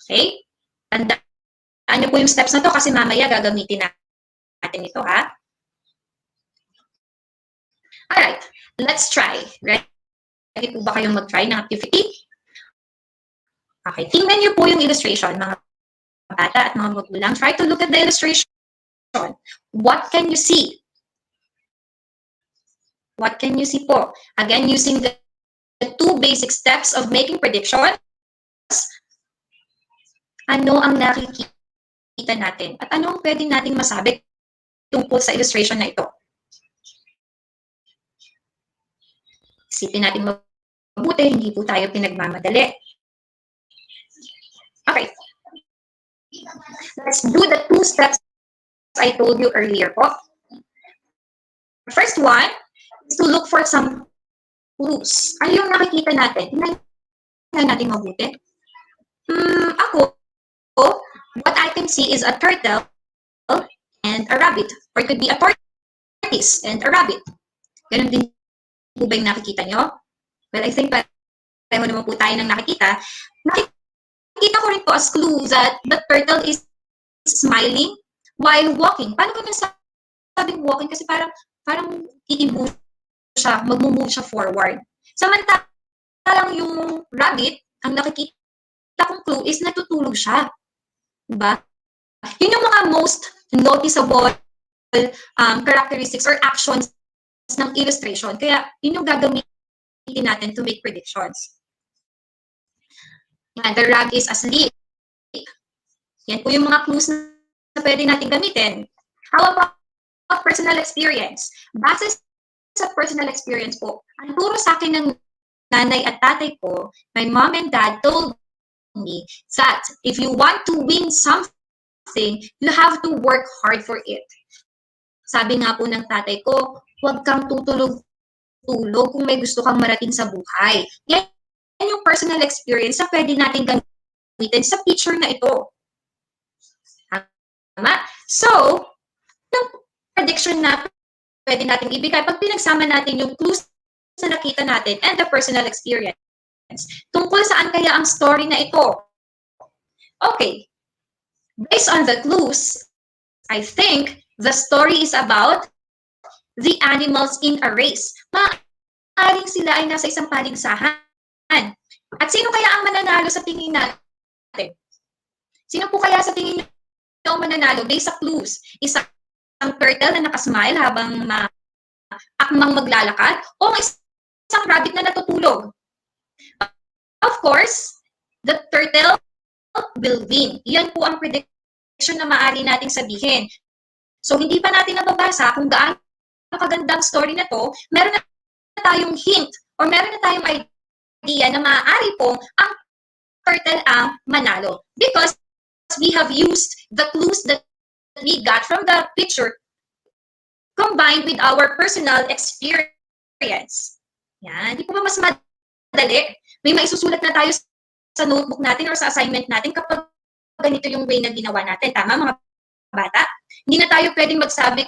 Okay? Tandaan niyo po yung steps na to kasi mamaya gagamitin natin ito, ha? Alright, let's try. Ready po ba kayong mag-try ng activity? Okay, tingnan niyo po yung illustration, mga bata at mga magulang. Try to look at the illustration. What can you see? What can you see po? Again, using the two basic steps of making predictions, ano ang nakikita natin? At ano ang pwede nating masabi tungkol sa illustration na ito? Isipin natin mabuti, hindi po tayo pinagmamadali. Okay. Let's do the two steps I told you earlier po. The first one is to look for some clues. Ano yung nakikita natin? Tingnan natin mabuti. Ako, what I can see is a turtle and a rabbit. Or it could be a tortoise and a rabbit. Ganun din po ba yung nakikita nyo? Well, I think pareho naman po tayo ng nakikita. Nakikita ko rin po as clue that the turtle is smiling while walking. Paano ko nasabing walking? Kasi parang titimbo siya, mag-move siya forward. Samantalang yung rabbit, ang nakikita kong clue is natutulog siya. Diba? Yun yung mga most noticeable characteristics or actions ng illustration. Kaya yun yung gagamitin natin to make predictions. Yan, the rabbit is asleep. Yan po yung mga clues na pwede natin gamitin. How about personal experience? Base sa personal experience po, ang turo sa akin ng nanay at tatay ko, my mom and dad told me that if you want to win something, you have to work hard for it. Sabi nga po ng tatay ko, huwag kang tutulog-tulog kung may gusto kang marating sa buhay. Yan yung personal experience na pwede natin gamitin sa picture na ito. Tama? So, yung prediction na pwede natin ibigay pag pinagsama natin yung clues na nakita natin and the personal experience. Tungkol saan kaya ang story na ito? Okay. Based on the clues, I think the story is about the animals in a race. Maaaring sila ay nasa isang paligsahan. At sino kaya ang mananalo sa tingin natin? Sino po kaya sa tingin natin ang mananalo based sa clues? Isang turtle na nakasmile habang akmang maglalakad o isang rabbit na natutulog? Of course, the turtle will win. Yan po ang prediction na maaari nating sabihin. So, hindi pa natin nababasa kung gaano kagandang story na to, meron na tayong hint or meron na tayong idea na maaari pong ang turtle ang manalo. Because we have used the clues that we got from the picture combined with our personal experience. Yan. Hindi po ba mas madali? May maisusulat na tayo sa notebook natin or sa assignment natin kapag ganito yung way na ginawa natin. Tama, mga bata? Hindi na tayo pwedeng magsabi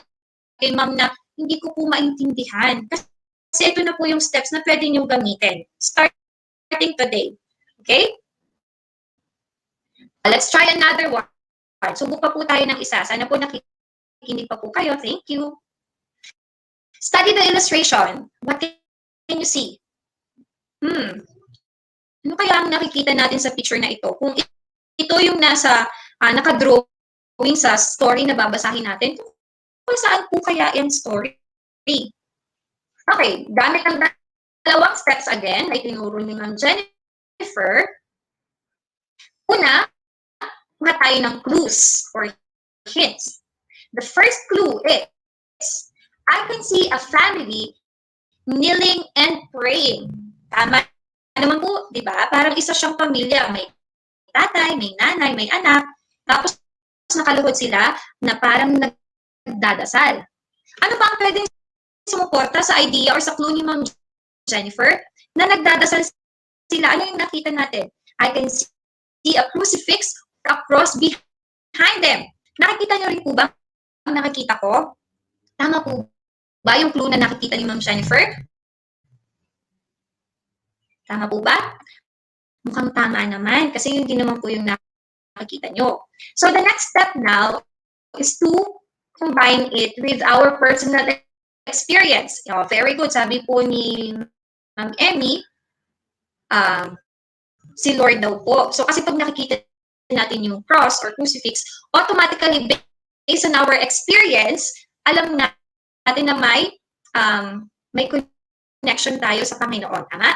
kay ma'am na hindi ko po maintindihan. Kasi ito na po yung steps na pwede nyo gamitin. Starting today. Okay? Let's try another one. Subok pa po tayo ng isa. Sana po nakikinig pa po kayo. Thank you. Study the illustration. What can you see? Ano kaya ang nakikita natin sa picture na ito? Kung ito yung nasa nakadrawing sa story na babasahin natin, kung saan po kaya yung story? Okay, gamit ang dalawang steps again, ay tinuro ni Ma'am Jennifer. Una, kuha tayo ng clues or hints. The first clue is, I can see a family kneeling and praying. Tama naman po, di ba? Parang isa siyang pamilya. May tatay, may nanay, may anak. Tapos nakaluhod sila na parang nagdadasal. Ano ba ang pwedeng sumuporta sa idea or sa clue ni Ma'am Jennifer na nagdadasal sila? Ano yung nakita natin? I can see a crucifix or a cross behind them. Nakikita niyo rin po ba ang nakikita ko? Tama po ba yung clue na nakikita ni Ma'am Jennifer? Tama po ba? Mukhang tama naman kasi yun din naman po yung nakikita nyo. So the next step now is to combine it with our personal experience. Oh, very good. Sabi po ni Ma'am Emmy, si Lord daw po. So kasi pag nakikita natin yung cross or crucifix, automatically based on our experience, alam natin na may connection tayo sa Panginoon. Tama?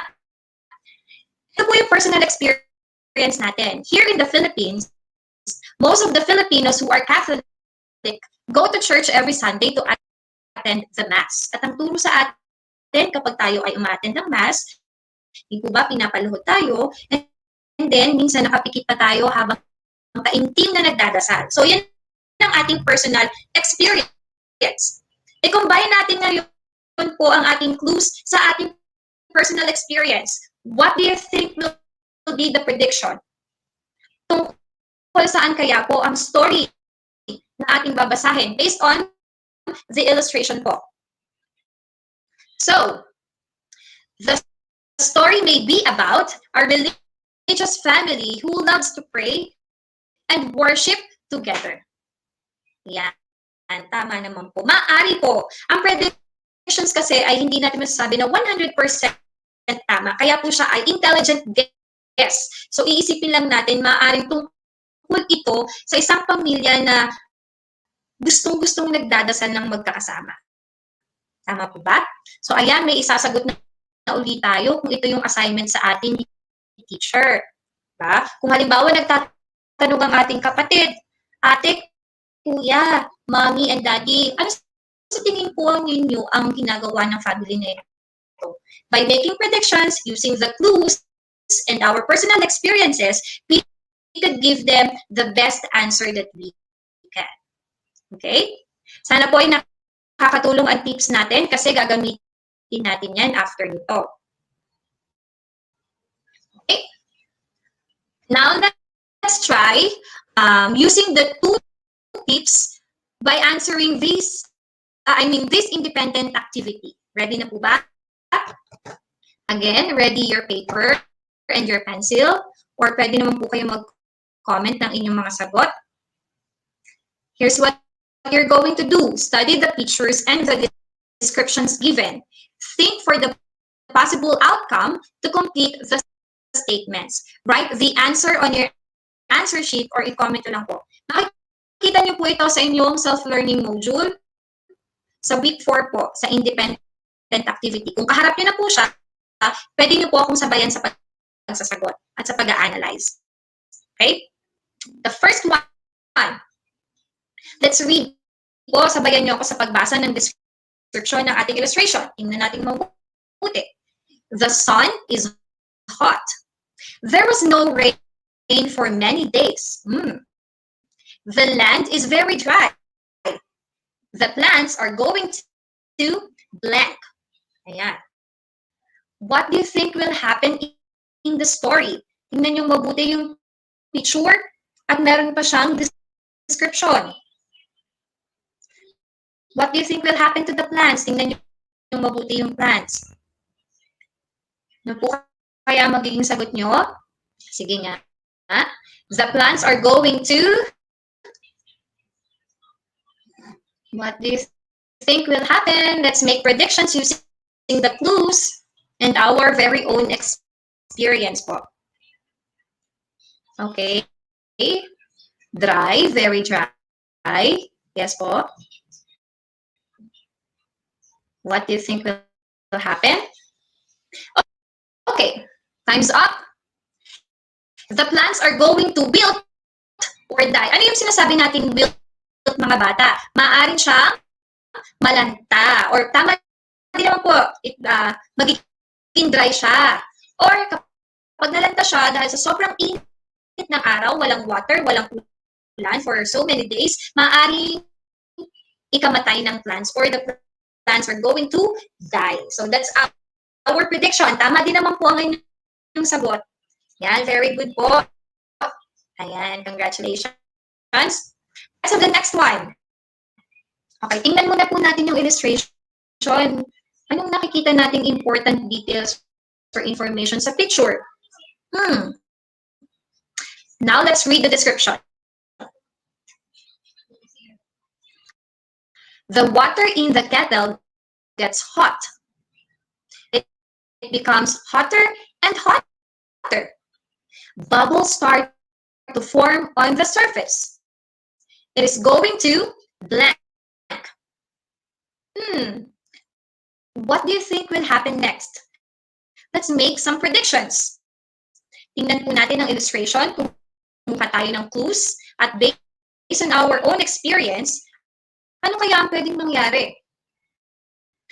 Ito po yung personal experience natin. Here in the Philippines, most of the Filipinos who are Catholic go to church every Sunday to attend the Mass. At ang turo sa atin, kapag tayo ay umattend ng Mass, hindi po ba pinapaluhod tayo, and then minsan nakapikit pa tayo habang kaintim na nagdadasal. So yan ng ating personal experience. I-combine natin ngayon po ang ating clues sa ating personal experience. What do you think will be the prediction? Tungkol saan kaya po ang story na ating babasahin based on the illustration po. So, the story may be about a religious family who loves to pray and worship together. Yan. Tama naman po. Maaari po. Ang predictions kasi ay hindi natin masasabi na 100% tama. Kaya po siya ay intelligent guess. So, iisipin lang natin, maaaring tungkol ito sa isang pamilya na gustong-gustong nagdadasal ng magkakasama. Tama po ba? So, ayan, may isasagot na uli tayo kung ito yung assignment sa ating teacher. Diba? Kung halimbawa nagtatanong ang ating kapatid, ate, kuya, mommy, and daddy, ano sa tingin po ninyo ang ginagawa ng family na ito? By making predictions, using the clues, and our personal experiences, we could give them the best answer that we can. Okay? Sana po ay nakakatulong ang tips natin kasi gagamitin natin yan after nito. Okay? Now, let's try using the two tips by answering this independent activity. Ready na po ba? Again, ready your paper and your pencil, or pwede naman po kayo mag-comment ng inyong mga sagot. Here's what you're going to do. Study the pictures and the descriptions given. Think for the possible outcome to complete the statements. Write the answer on your answer sheet or i-comment lang po. Nakikita niyo po ito sa inyong self-learning module sa week 4 po, sa independent activity. Kung kaharap niyo na po siya, pwede niyo po akong sabayan sa pagsasagot at sa pag-a-analyze. Okay? The first one, let's read po, sabayan niyo ako sa pagbasa ng description ng ating illustration. Tingnan natin mabuti. The sun is hot. There was no rain for many days. The land is very dry. The plants are going to blank. Ayan. What do you think will happen in the story? Tingnan niyo mabuti yung picture at meron pa siyang description. What do you think will happen to the plants? Tingnan niyo mabuti yung plants. Ano po kaya magiging sagot niyo? Sige nga. The plants are going to... What do you think will happen? Let's make predictions using the clues and our very own experience po. Okay. Dry, very dry. Yes po. What do you think will happen? Okay. Time's up. The plants are going to wilt or die. Ano yung sinasabi natin wilt, mga bata? Maaaring siyang malanta. Or tama din naman po, magiging dry siya. Or kapag nalanta siya, dahil sa sobrang init ng araw, walang water, walang ulan for so many days, maaaring ikamatay ng plants or the plants are going to die. So that's our prediction. Tama din naman po ang inyong sagot. Yan, very good po. Ayan, congratulations. So the next one. Okay, tingnan muna po natin yung illustration. Anong nakikita nating important details or information sa picture? Now let's read the description. The water in the kettle gets hot. It becomes hotter and hotter. Bubbles start to form on the surface. It is going to blank. What do you think will happen next? Let's make some predictions. Tingnan po natin ang illustration. Kumuha tayo ng clues at based on our own experience, ano kaya ang pwedeng mangyari?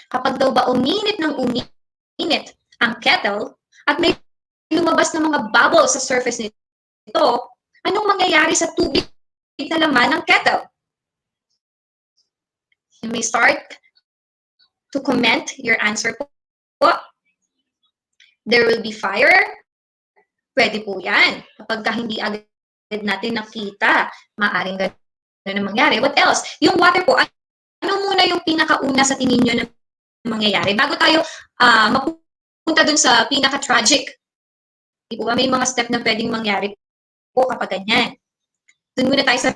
Kapag daw ba uminit ng uminit ang kettle at may lumabas na mga bubbles sa surface nito, anong mangyayari sa tubig na laman ng kettle? You may start to comment your answer po. There will be fire. Pwede po yan. Kapag hindi agad natin nakita, maaaring ganun ang mangyari. What else? Yung water po, ano muna yung pinakauna sa tingin nyo na mangyayari? Bago tayo mapunta dun sa pinaka-tragic. Di po ba may mga step na pwedeng mangyari po kapag ganyan? Dun muna tayo sa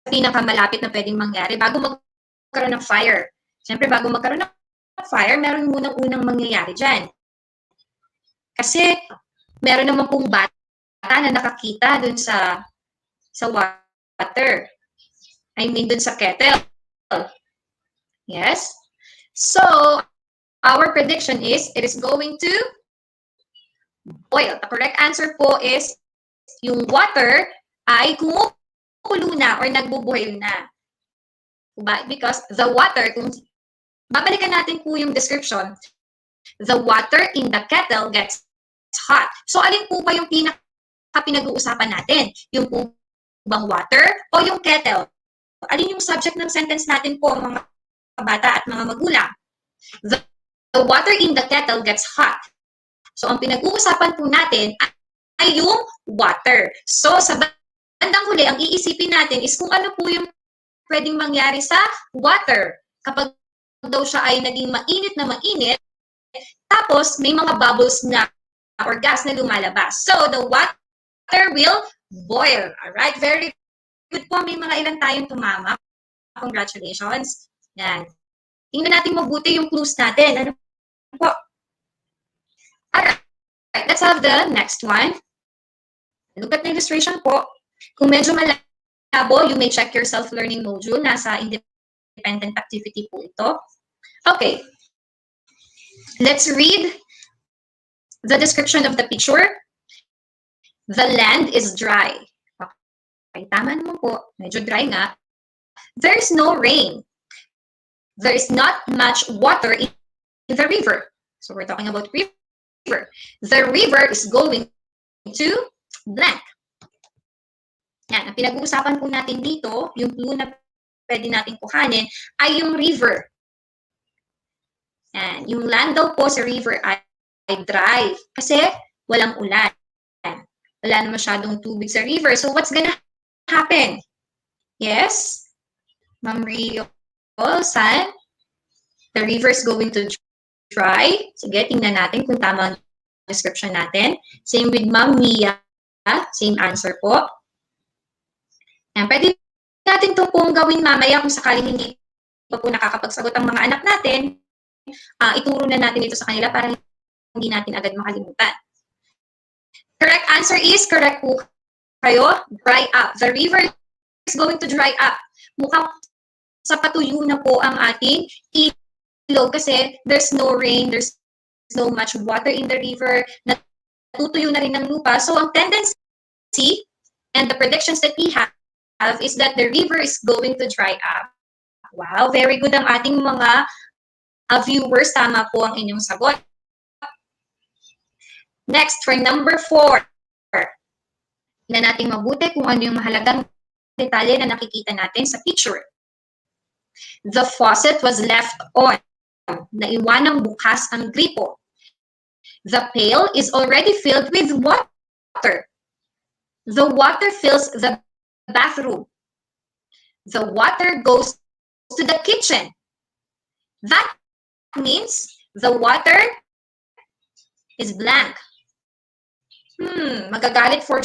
pinakamalapit na pwedeng mangyari bago magkaroon ng fire. Siyempre, bago magkaroon ng fire, meron munang unang mangyayari dyan. Kasi, meron naman pong bata na nakakita dun sa water. I mean, dun sa kettle. Yes? So, our prediction is, it is going to boil. The correct answer po is, yung water ay kumukulo na or nagbubuhil na. Because the water, kung babalikan natin po yung description, the water in the kettle gets hot. So, alin po ba yung pinag-uusapan natin? Yung po bang water o yung kettle? Alin yung subject ng sentence natin po, mga bata at mga magulang? The water in the kettle gets hot. So, ang pinag-uusapan po natin ay yung water. So, sa bandang huli, ang iisipin natin is kung ano po yung pwedeng mangyari sa water. Kapag daw siya ay naging mainit na mainit, tapos may mga bubbles na or gas na lumalabas. So, the water will boil. Alright? Very good po. May mga ilan tayong tumama. Congratulations. Yan. Tingnan natin mabuti yung clues natin. Ano po? Alright. Let's have the next one. Look at the illustration po. Kung medyo malabo, you may check your self-learning module. Nasa independent activity po ito. Okay. Let's read the description of the picture. The land is dry. Okay, tama naman po. Medyo dry nga. There is no rain. There is not much water in the river. So we're talking about river. The river is going to blank. Yan, ang pinag-uusapan po natin dito, yung clue na pwede natin kuhanin, ay yung river. Yan, yung land daw po sa river ay dry. Kasi walang ulan. Wala na masyadong tubig sa river. So what's gonna happen? Yes? Ma'am Rio, San? The river is going to dry. Sige, tingnan natin kung tama ang description natin. Same with Ma'am Mia. Same answer po. Yan, pwede natin ito pong gawin mamaya kung sakaling hindi pa po nakakapagsagot ang mga anak natin. Ituro na natin ito sa kanila para hindi natin agad makalimutan. Correct answer is, correct po kayo, dry up. The river is going to dry up. Mukhang sa patuyo na po ang ating ilog kasi there's no rain, there's no much water in the river, natutuyo na rin ng lupa. So ang tendency and the predictions that we have is that the river is going to dry up. Wow, very good ang ating mga viewers. Tama po ang inyong sagot. Next, for number 4. Tingnan natin mabuti kung ano yung mahalagang detalye na nakikita natin sa picture. The faucet was left on. Naiwanang bukas ang gripo. The pail is already filled with water. The water fills the bathroom. The water goes to the kitchen. That means the water is blank. Magagalit for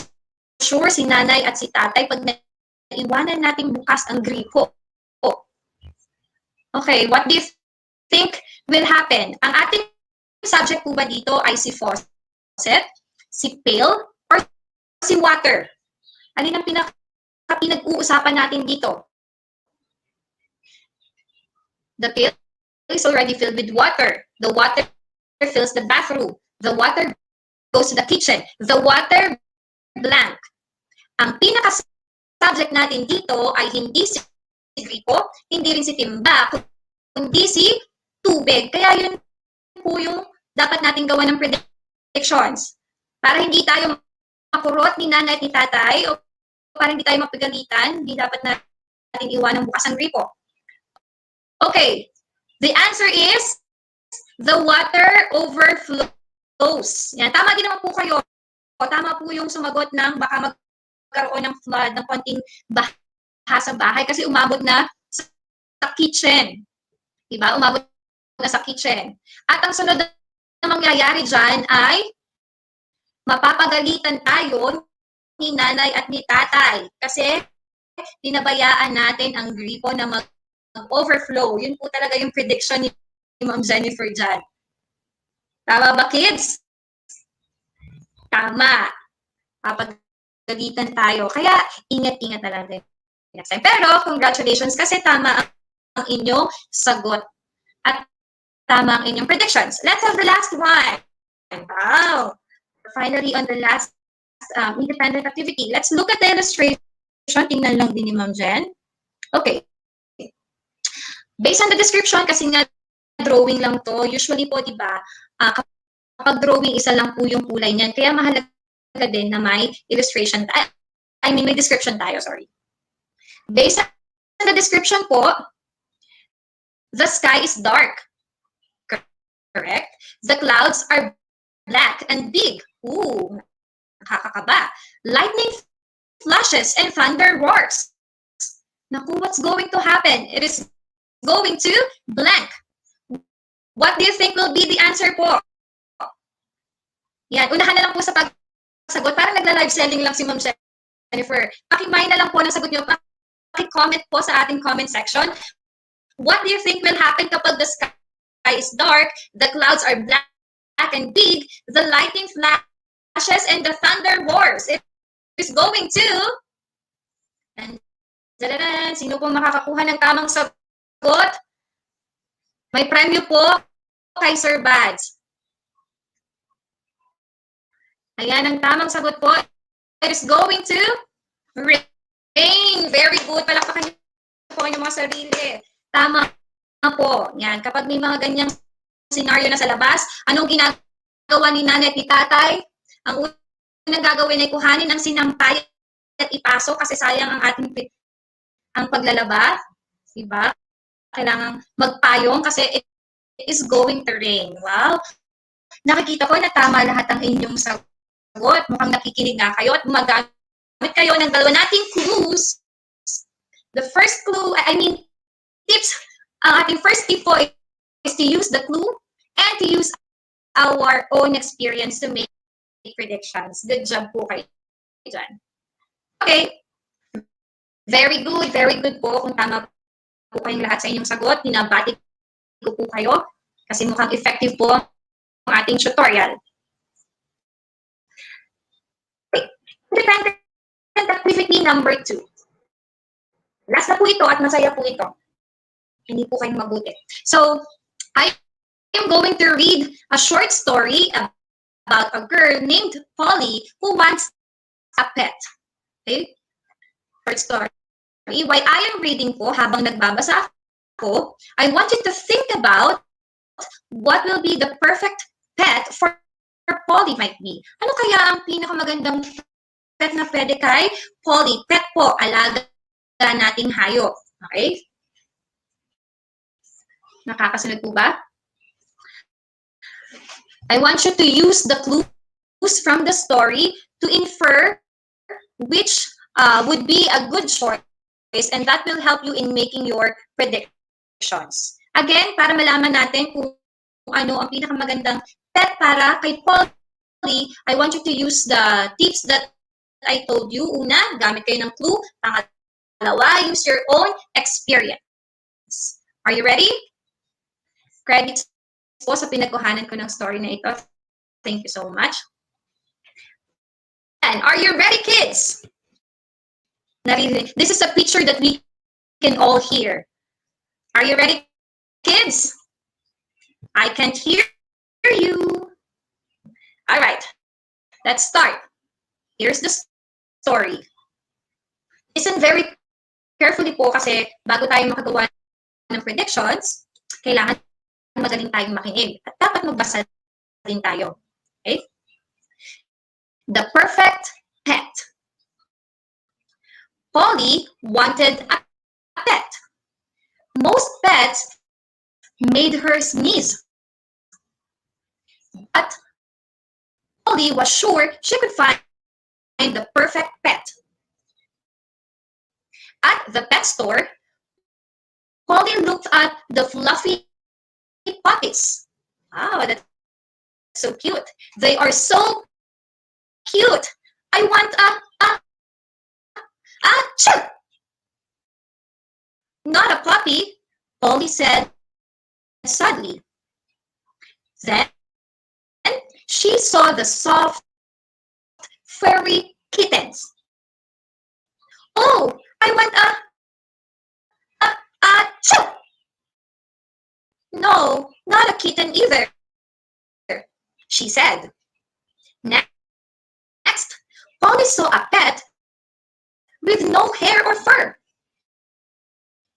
sure si nanay at si tatay pag naiwanan natin bukas ang gripo. Okay, what do you think will happen? Ang ating subject po ba dito ay si faucet, si pail, or si water? Alin ang pinag-uusapan natin dito? The pail is already filled with water. The water fills the bathroom. The water goes to the kitchen. The water blank. Ang pinaka-subject natin dito ay hindi si gripo, hindi rin si timba, kundi si tubig. Kaya yun po yung dapat natin gawa ng predictions. Para hindi tayo makurot ni nanay at ni tatay o para hindi tayo mapagalitan, hindi dapat natin iwanang bukas ang gripo. Okay, the answer is the water overflows. Yan, tama din naman po kayo. Tama po yung sumagot ng baka magkaroon ng flood, ng konting baha sa bahay kasi umabot na sa kitchen. Diba? Umabot na sa kitchen. At ang sunod na mangyayari dyan ay mapapagalitan tayo ni nanay at ni tatay kasi pinabayaan natin ang gripo na mag-overflow. Yun po talaga yung prediction ni Ma'am Jennifer dyan. Tama ba, kids? Tama. Papagalitan tayo. Kaya, ingat-ingat na lang din next time. Pero, congratulations kasi tama ang inyong sagot. At tama ang inyong predictions. Let's have the last one. Wow. Finally, on the last independent activity. Let's look at the illustration. Tingnan lang din ni Ma'am Jen. Okay. Based on the description, kasi nga drawing lang to, usually po, di ba, kapag drawing, isa lang po yung kulay niyan. Kaya mahalaga din na may illustration, may description tayo, sorry. Based on the description po, the sky is dark. Correct? The clouds are black and big. Ooh, nakakakaba. Lightning flashes and thunder roars. Naku, what's going to happen? It is going to blank. What do you think will be the answer po? Yan, unahan na lang po sa pagsagot. Parang nagla-live selling lang si Ma'am Jennifer. Pakimay na lang po ng sagot nyo. Paki-comment po sa ating comment section. What do you think will happen kapag the sky is dark, the clouds are black and big, the lightning flashes, and the thunder roars? It is going to... Sino po makakakuha ng tamang sagot? May premyo po kay Sir Bads. Ayan, ang tamang sagot po. It is going to rain. Very good. Palakpakan niyo po yung mga sarili. Tama po. Yan. Kapag may mga ganyang scenario na sa labas, anong ginagawa ni nanay at ni tatay? Ang unang gagawin ay kuhanin ang sinampay at ipasok kasi sayang ang ating paglalaba. Diba? Kailangan magpayong kasi it is going to rain. Wow! Nakikita ko na tama lahat ang inyong sagot. Mukhang nakikinig nga kayo at gumagamit kayo ng dalawa nating clues. The first clue, tips, ang ating first tip po is to use the clue and to use our own experience to make predictions. Good job po kayo dyan. Okay. Very good po kung tama po kayong lahat sa inyong sagot. Binabati ko po kayo kasi mukhang effective po ang ating tutorial. Okay. Independent activity number 2. Last na po ito at masaya po ito. Hindi po kayong mabuti. So, I am going to read a short story about a girl named Polly who wants a pet. Okay? Short story. While I am reading po, habang nagbabasa ako, I want you to think about what will be the perfect pet for Polly might be. Ano kaya ang pinakamagandang pet na pwede kay Polly? Pet po, alaga nating hayop. Okay? Nakakasunod po ba? I want you to use the clues from the story to infer which would be a good choice, and that will help you in making your predictions. Again, para malaman natin kung ano ang pinakamagandang pet para kay Polly, I want you to use the tips that I told you. Una, gamit kayo ng clue. Pangalawa, use your own experience. Are you ready? Credits po sa pinagkuhanan ko ng story na ito. Thank you so much. And are you ready, kids? This is a picture that we can all hear. Are you ready, kids? I can't hear you. All right, let's start. Here's the story. Listen very carefully po kasi bago tayo makagawa ng predictions, kailangan magaling tayong makinig. At dapat magbasa din tayo. Okay? The perfect pet. Polly wanted a pet. most pets made her sneeze. But Polly was sure she could find the perfect pet. At the pet store, Polly looked at the fluffy puppies. Wow, that's so cute. They are so cute. I want achoo! Not a puppy, Polly said sadly. Then she saw the soft, furry kittens. Oh, I want achoo! No, not a kitten either, she said. Next, Polly saw a pet with no hair or fur.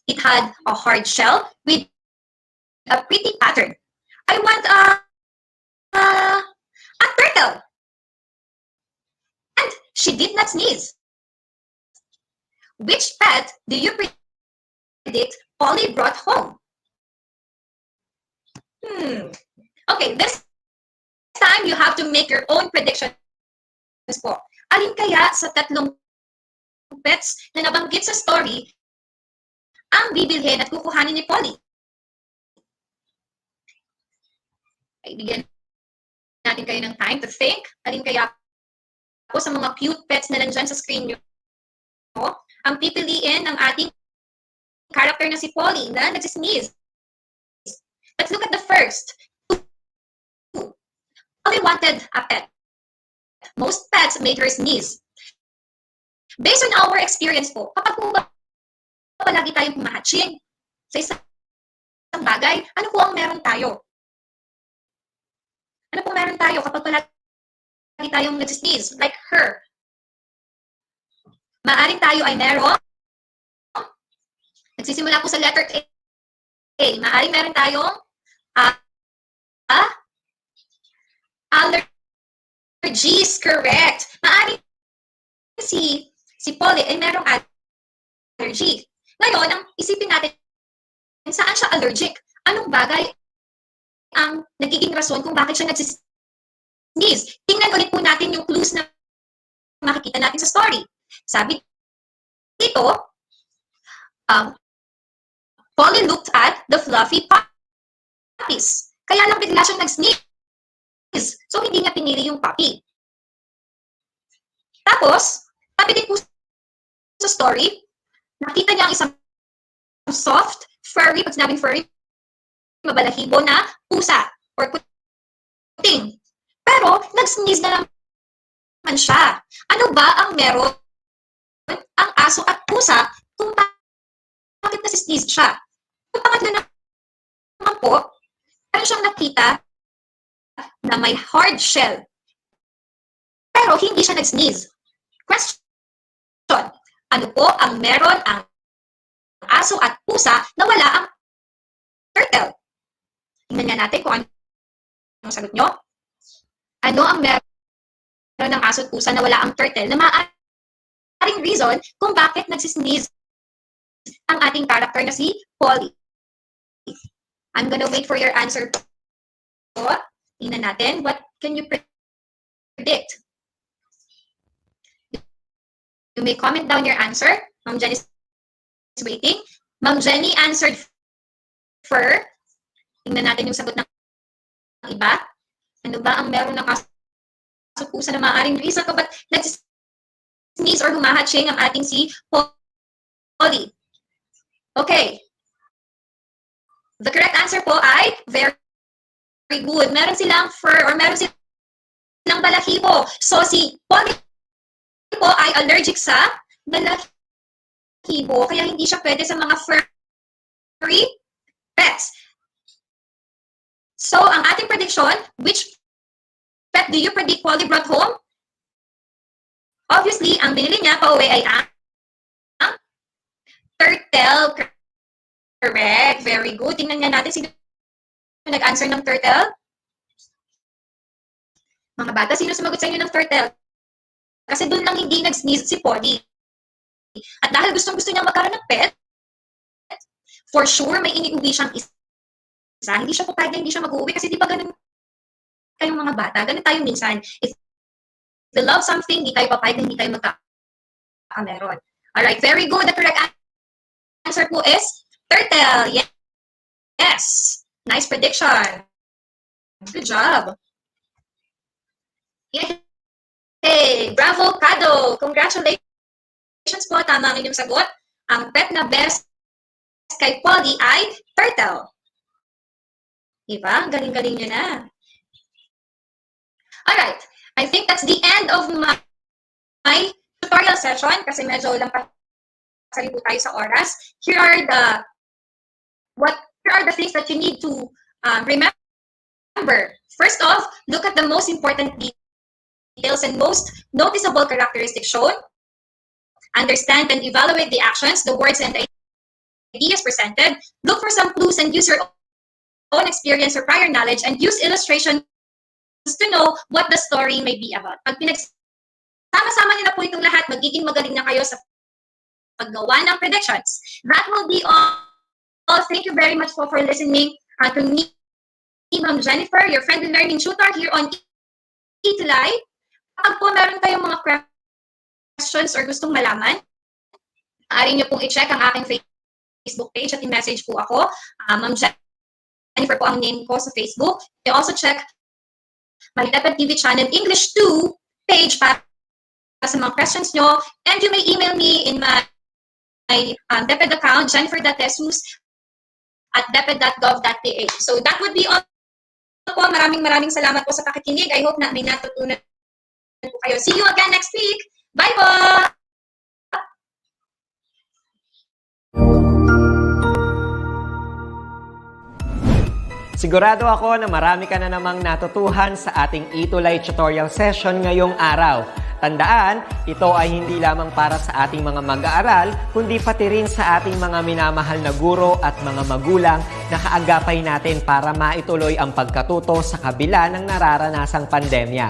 It had a hard shell with a pretty pattern. I want a turtle. And she did not sneeze. Which pet do you predict Polly brought home? Okay, this time you have to make your own predictions po. Alin kaya sa tatlong pets na nabanggit sa story ang bibilhin at kukuhanin ni Polly? Okay, bigyan natin kayo ng time to think. Alin kaya po sa mga cute pets na nandyan sa screen nyo ang pipiliin ng ating character na si Polly na nagsisneeze? Let's look at the first. Polly wanted a pet. Most pets made her sneeze. Based on our experience po, kapag po ba palagi tayong pumahatching sa isang bagay, ano po ang meron tayo? Ano po meron tayo kapag palagi tayong nagsisneeze? Like her. Maaring tayo ay meron. Nagsisimula po sa letter A. Maaring meron tayong allergies, correct. Maaring si Polly ay merong allergy. Ngayon, ang isipin natin, saan siya allergic? Anong bagay ang nagiging rason kung bakit siya nagsisneeze? Tingnan ulit po natin yung clues na makikita natin sa story. Sabi dito, Polly looked at the fluffy puppies. Kaya lang bigla siyang nag-sneeze. So, hindi niya pinili yung puppy. Tapos, sabi din po sa story, nakita niya ang isang soft, furry, pag sinabing furry, mabalahibo na pusa or kuting. Pero, nag-sneeze na naman siya. Ano ba ang meron ang aso at pusa kung bakit nasi-sneeze siya? Yung pangatlo naman po, meron siyang nakita na may hard shell. Pero hindi siya nag-sneeze. Question, ano po ang meron ang aso at pusa na wala ang turtle? Tingnan nga natin kung ano ang sagot nyo. Ano ang meron ng aso at pusa na wala ang turtle na maaaring reason kung bakit nagsisneeze ang ating character na si Polly? I'm gonna wait for your answer po. Tingnan natin. What can you predict? You may comment down your answer. Ma'am Jenny is waiting. Ma'am Jenny answered fur. Tingnan natin yung sagot ng iba. Ano ba ang meron ng aso pusa na maaaring reason kung ba't nag-sneeze or humahatching ang ating si Polly? Okay. The correct answer po ay very good. Meron silang fur or meron silang balahibo. So si Polly po ay allergic sa balahibo, kaya hindi siya pwede sa mga furry pets. So, ang ating prediction, which pet do you predict Polly brought home? Obviously, ang binili niya pa uwi ay ang turtle. Correct. Very good. Tingnan nga natin sino nag-answer ng turtle. Mga bata, sino sumagot sa inyo ng turtle? Kasi doon lang hindi nag-sneeze si Polly. At dahil gustong-gusto niya magkaroon ng pet, for sure may iniuwi siyang isa. Hindi siya papayag na hindi siya mag-uuwi kasi di ba ganun kayong mga bata, ganun tayo minsan. If we love something, di tayo papayag na hindi tayo magkakameron. Alright, very good. The correct answer po is turtle. Yes. Nice prediction. Good job. Yay! Bravo, Kado! Congratulations po. Tama ang inyong sagot. Ang pet na best kay Polly ay turtle. Diba? Galing-galing nyo na. Alright. I think that's the end of my tutorial session kasi medyo lang pa po tayo sa oras. Here are the things that you need to remember. First off, look at the most important details and most noticeable characteristics shown. Understand and evaluate the actions, the words, and the ideas presented. Look for some clues and use your own experience or prior knowledge and use illustrations to know what the story may be about. Pag pinagsama-sama niyo na po itong lahat, magiging magaling na kayo sa paggawa ng predictions. That will be all. Thank you very much for listening to me, Ma'am Jennifer, your friendly learning tutor here on ETULay. Kapag po meron kayong mga questions or gustong malaman, maaari niyo pong i-check ang aking Facebook page at i-message po ako. Ma'am Jennifer po ang name ko sa Facebook. You also check my DepEd TV channel English 2 page para sa mga questions nyo. And you may email me in my DepEd account, jennifer.jesus@deped.gov.ph. So that would be all po. Maraming salamat po sa pakikinig. I hope na may natutunan po kayo. See you again next week. Bye po! Sigurado ako na marami ka na namang natutuhan sa ating ETULay tutorial session ngayong araw. Tandaan, ito ay hindi lamang para sa ating mga mag-aaral, kundi pati rin sa ating mga minamahal na guro at mga magulang na kaagapay natin para maituloy ang pagkatuto sa kabila ng nararanasang pandemya.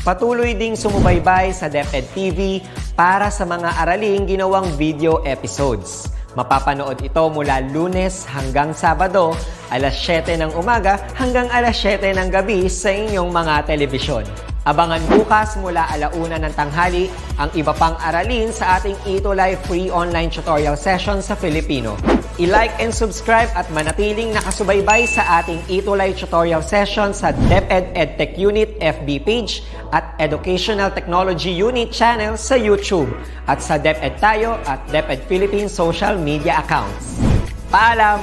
Patuloy ding sumubaybay sa DepEd TV para sa mga araling ginawang video episodes. Mapapanood ito mula Lunes hanggang Sabado, alas 7 ng umaga hanggang alas 7 ng gabi sa inyong mga telebisyon. Abangan bukas mula 1:00 ng tanghali ang iba pang aralin sa ating ETULay free online tutorial session sa Filipino. I-like and subscribe at manatiling nakasubaybay sa ating ETULay tutorial session sa DepEd Edtech Unit FB page at Educational Technology Unit channel sa YouTube at sa DepEd Tayo at DepEd Philippines social media accounts. Paalam!